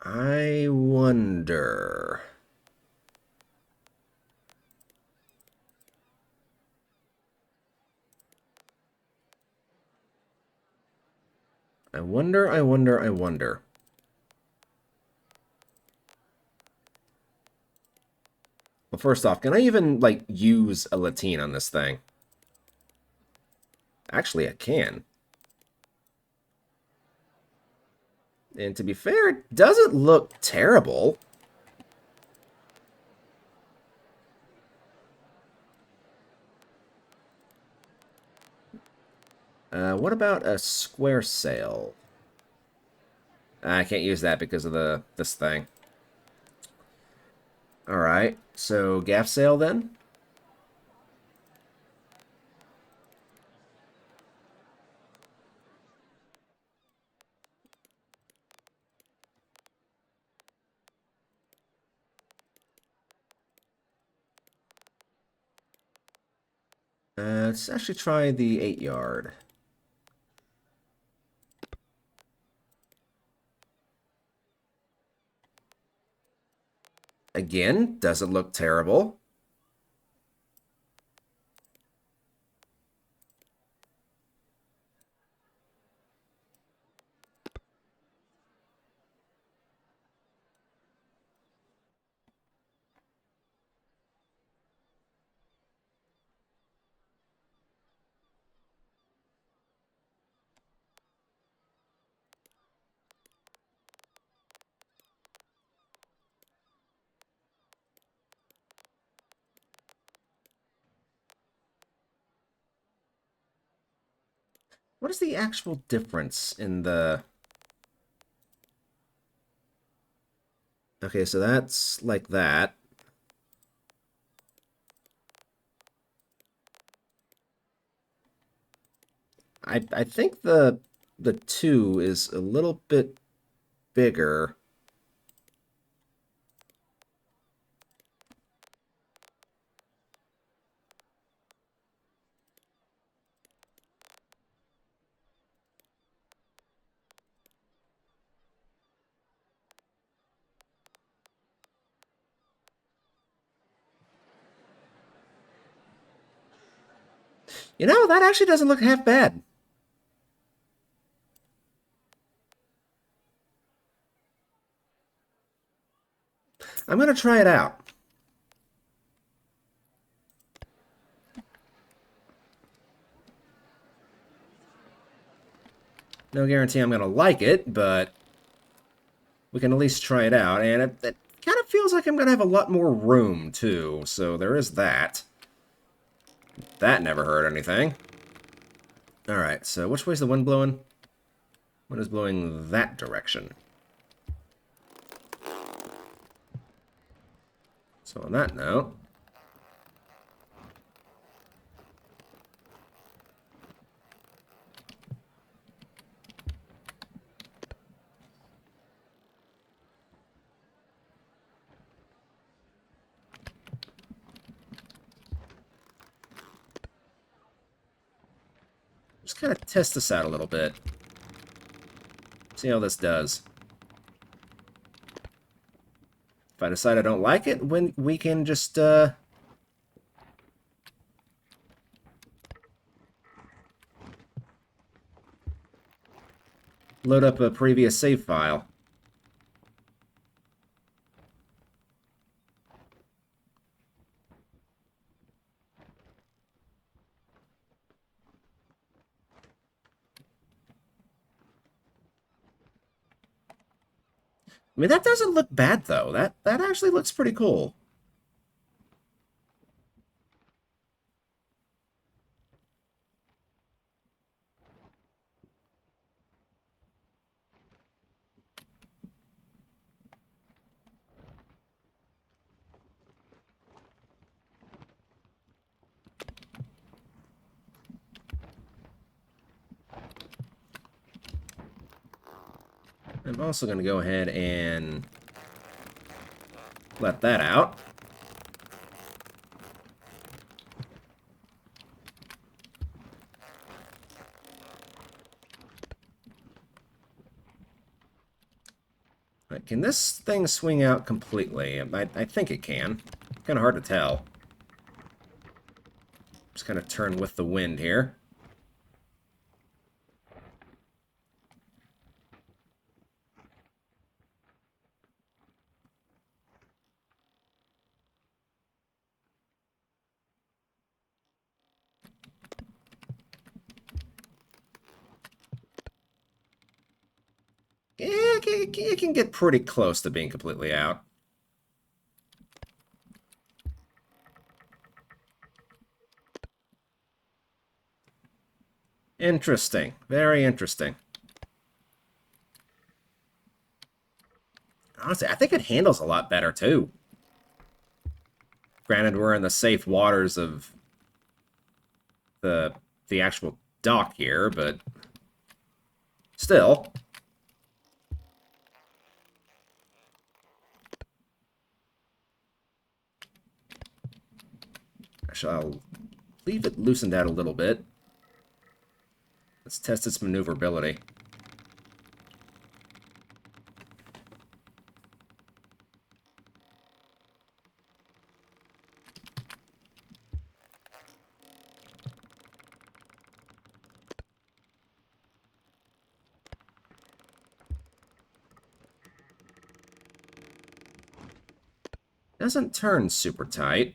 I wonder... I wonder. Well, first off, can I even, like, use a Latin on this thing? Actually, I can. And to be fair, it doesn't look terrible. What about a square sail? I can't use that because of this thing. Alright, so gaff sail then? Let's actually try the 8-yard. Again, doesn't look terrible. What is the actual difference in the... Okay, so that's like that. I think the 2 is a little bit bigger. You know, that actually doesn't look half bad. I'm going to try it out. No guarantee I'm going to like it, but we can at least try it out. And it kind of feels like I'm going to have a lot more room, too. So there is that. That never hurt anything. Alright, so which way's the wind blowing? Wind is blowing that direction. So on that note... just kind of test this out a little bit. See how this does. If I decide I don't like it, we can just, load up a previous save file. I mean, that doesn't look bad, though. That actually looks pretty cool. I'm also going to go ahead and let that out. Right, can this thing swing out completely? I think it can. Kind of hard to tell. Just kind of turn with the wind here. Yeah, it can get pretty close to being completely out. Interesting. Very interesting. Honestly, I think it handles a lot better, too. Granted, we're in the safe waters of the actual dock here, but still. Actually, I'll leave it loosened out a little bit. Let's test its maneuverability. Doesn't turn super tight.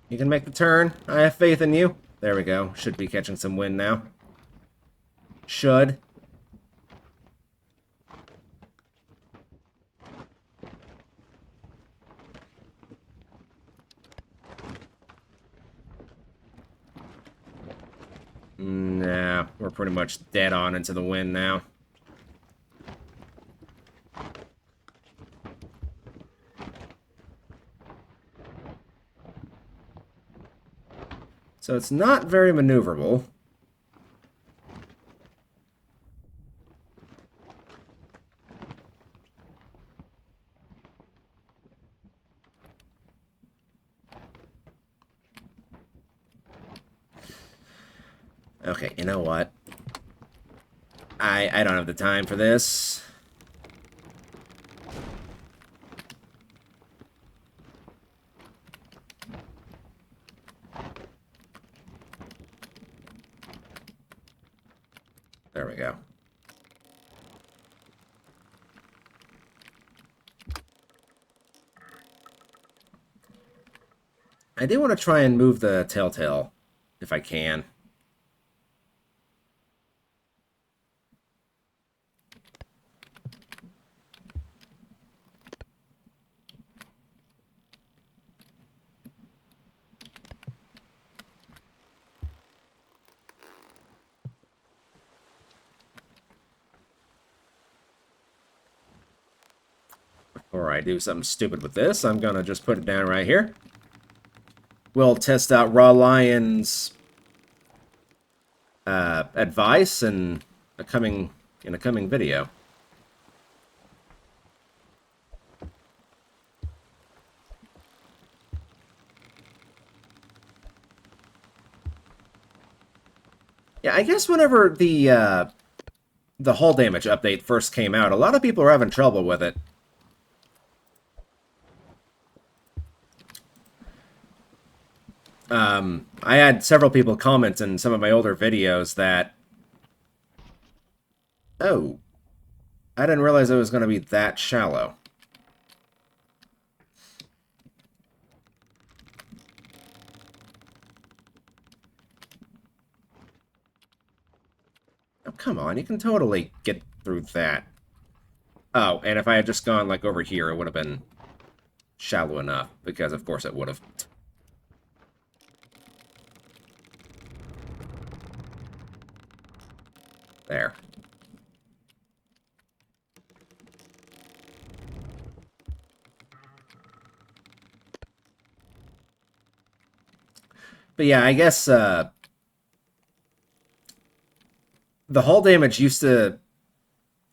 You can make the turn. I have faith in you. There we go. Should be catching some wind now. Should. Nah, we're pretty much dead on into the wind now. So it's not very maneuverable. Okay, you know what? I don't have the time for this. There we go. I do want to try and move the telltale, if I can. Before I do something stupid with this, I'm gonna just put it down right here. We'll test out Raw Lion's advice in a coming video. Yeah, I guess whenever the hull damage update first came out, a lot of people were having trouble with it. I had several people comment in some of my older videos that, oh, I didn't realize it was going to be that shallow. Oh, come on, you can totally get through that. Oh, and if I had just gone, like, over here, it would have been shallow enough, because of course it would have. There. But yeah, I guess, the hull damage used to...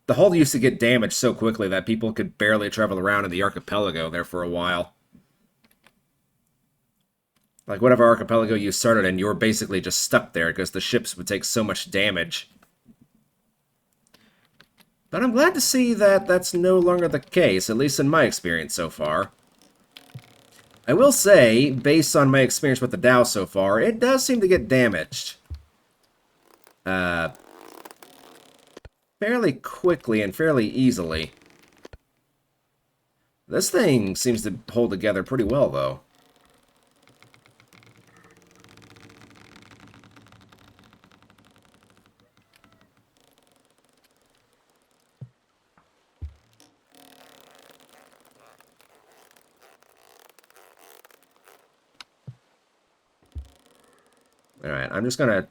The hull used to get damaged so quickly that people could barely travel around in the archipelago there for a while. Like, whatever archipelago you started in, you were basically just stuck there because the ships would take so much damage. But I'm glad to see that that's no longer the case, at least in my experience so far. I will say, based on my experience with the Dow so far, it does seem to get damaged. Fairly quickly and fairly easily. This thing seems to hold together pretty well, though. Alright, I'm just gonna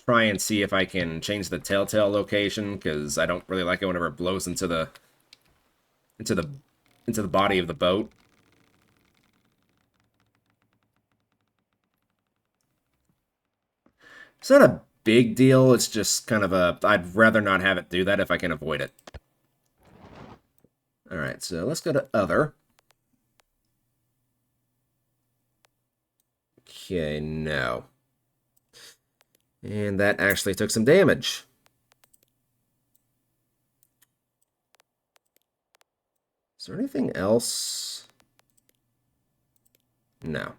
try and see if I can change the telltale location, because I don't really like it whenever it blows into the body of the boat. It's not a big deal, it's just kind of a... I'd rather not have it do that if I can avoid it. Alright, so let's go to Other. Okay, no. And that actually took some damage. Is there anything else? No.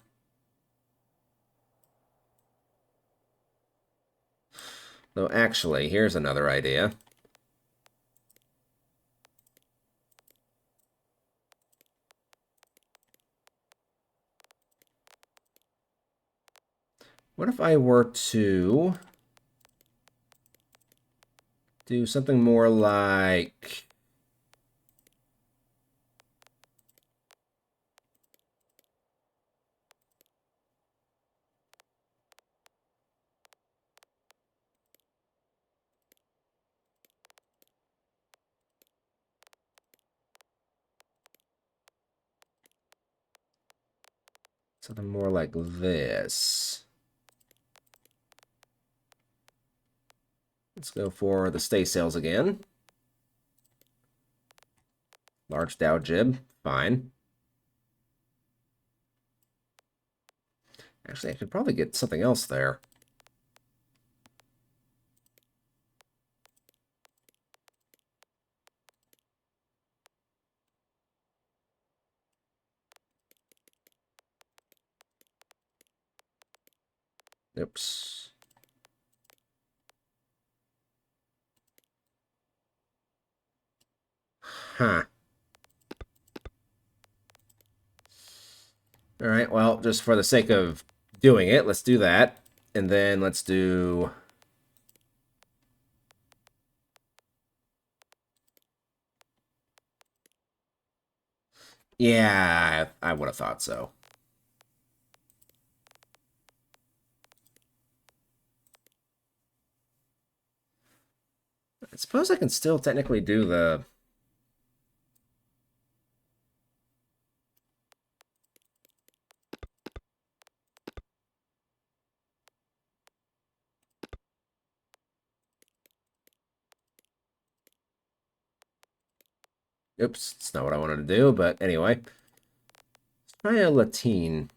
Though actually, here's another idea. What if I were to do something more like... something more like this. Let's go for the stay sails again. Large dow jib, fine. Actually, I could probably get something else there. Oops. Huh. All right, well, just for the sake of doing it, let's do that. And then let's do... Yeah, I would have thought so. I suppose I can still technically do the... Oops, it's not what I wanted to do, but anyway. Let's try a Latine.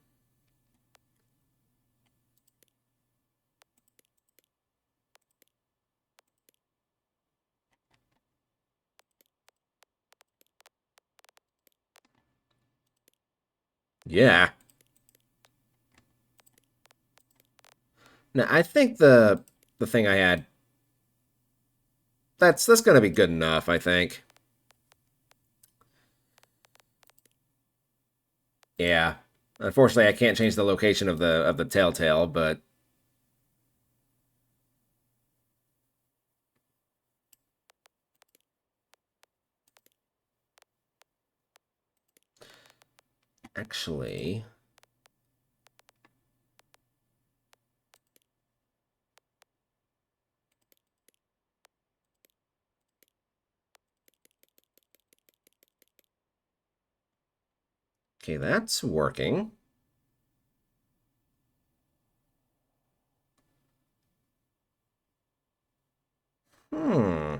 Yeah. Now, I think the thing I had... That's going to be good enough, I think. Yeah. Unfortunately, I can't change the location of the telltale, but... Actually... Okay, that's working. Hmm.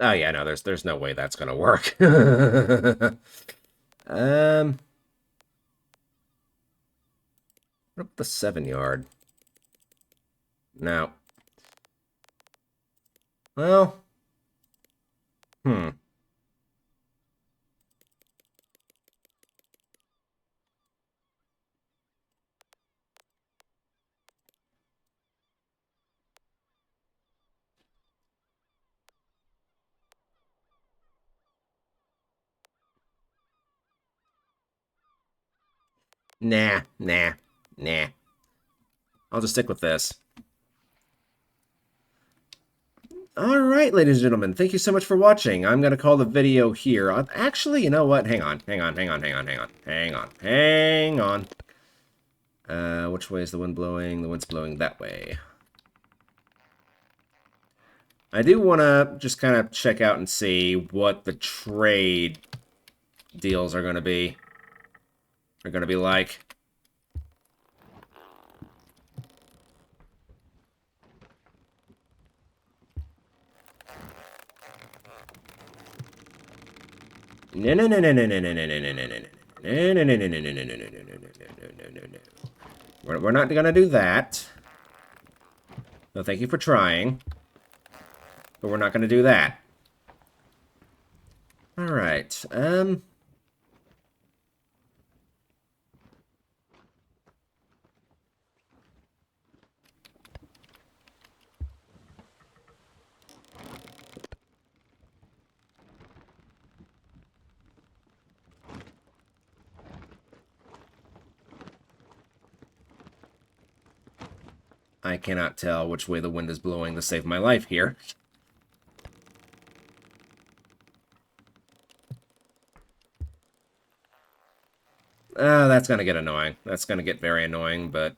Oh yeah, no, there's no way that's gonna work. um, what about the 7-yard? No. Well, hmm. Nah, nah, nah. I'll just stick with this. All right, ladies and gentlemen, thank you so much for watching. I'm going to call the video here. Actually, you know what? Hang on. Which way is the wind blowing? The wind's blowing that way. I do want to just kind of check out and see what the trade deals are going to be. Like. No. We're not gonna do that. No, thank you for trying. but we're not going to do that. All right. I cannot tell which way the wind is blowing to save my life here. That's going to get annoying. That's going to get very annoying, but...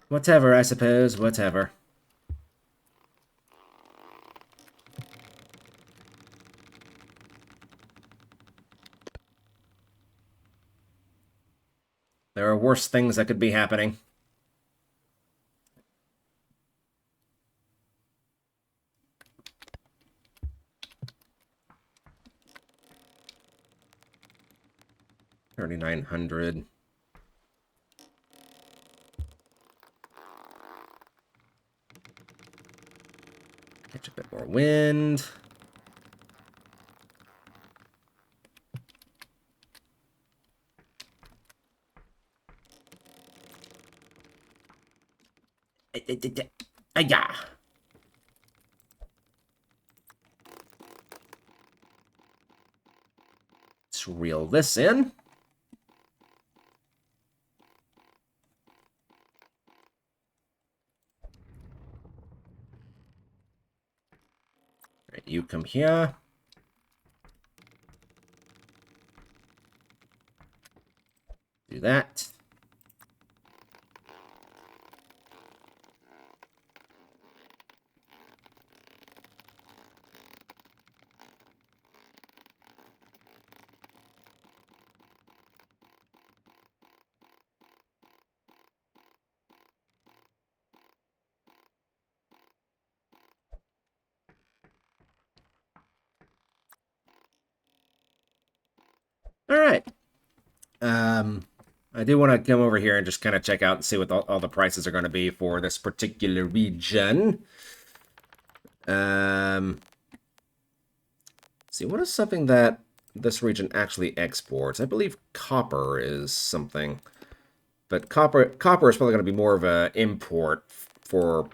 whatever, I suppose. Whatever. There are worse things that could be happening. $3,900. Catch a bit more wind. Yeah. Let's reel this in. Right, you come here. Do that. All right. I do want to come over here and just kind of check out and see what all the prices are going to be for this particular region. See, what is something that this region actually exports? I believe copper is something. But copper is probably going to be more of an import for...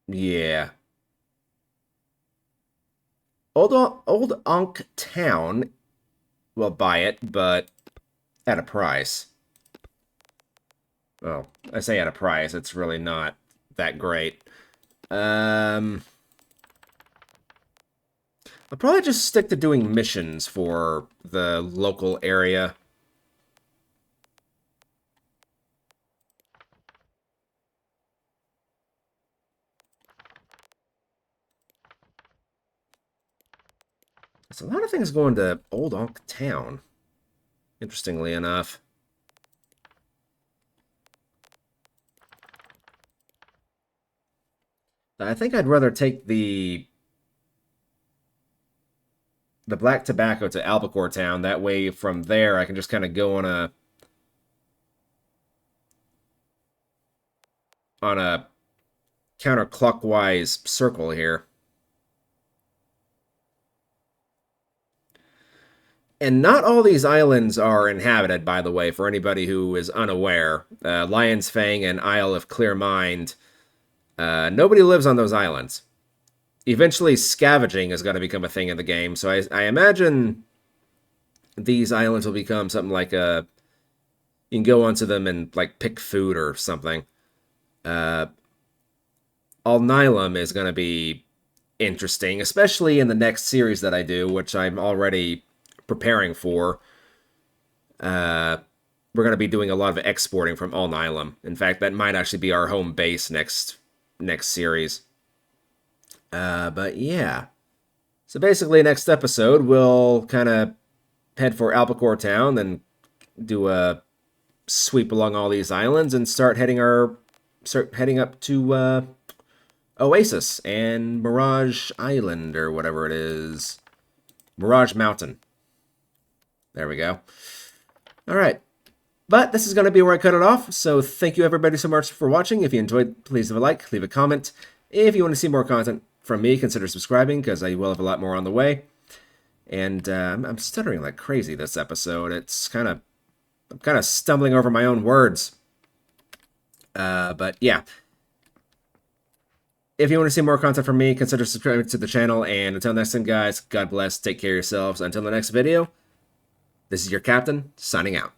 yeah. Old Ankh Town will buy it, but at a price. Well, I say at a price. It's really not that great. I'll probably just stick to doing missions for the local area. There's a lot of things going to Old Ankh Town, interestingly enough. I think I'd rather take the black tobacco to Albacore Town. That way, from there, I can just kind of go on a counterclockwise circle here. And not all these islands are inhabited, by the way, for anybody who is unaware. Lion's Fang and Isle of Clear Mind, nobody lives on those islands. Eventually, scavenging is going to become a thing in the game, so I imagine these islands will become something like a... you can go onto them and, like, pick food or something. Alnylam is going to be interesting, especially in the next series that I do, which I'm already preparing for. We're going to be doing a lot of exporting from Alnylam. In fact, that might actually be our home base next series. But yeah. So basically, next episode, we'll kind of head for Albacore Town, then do a sweep along all these islands and start heading up to Oasis and Mirage Island, or whatever it is. Mirage Mountain. There we go. All right. But this is going to be where I cut it off. So thank you everybody so much for watching. If you enjoyed, please leave a like, leave a comment. If you want to see more content from me, consider subscribing because I will have a lot more on the way. And I'm stuttering like crazy this episode. I'm kind of stumbling over my own words. But yeah. If you want to see more content from me, consider subscribing to the channel. And until next time, guys, God bless. Take care of yourselves. Until the next video, this is your captain, signing out.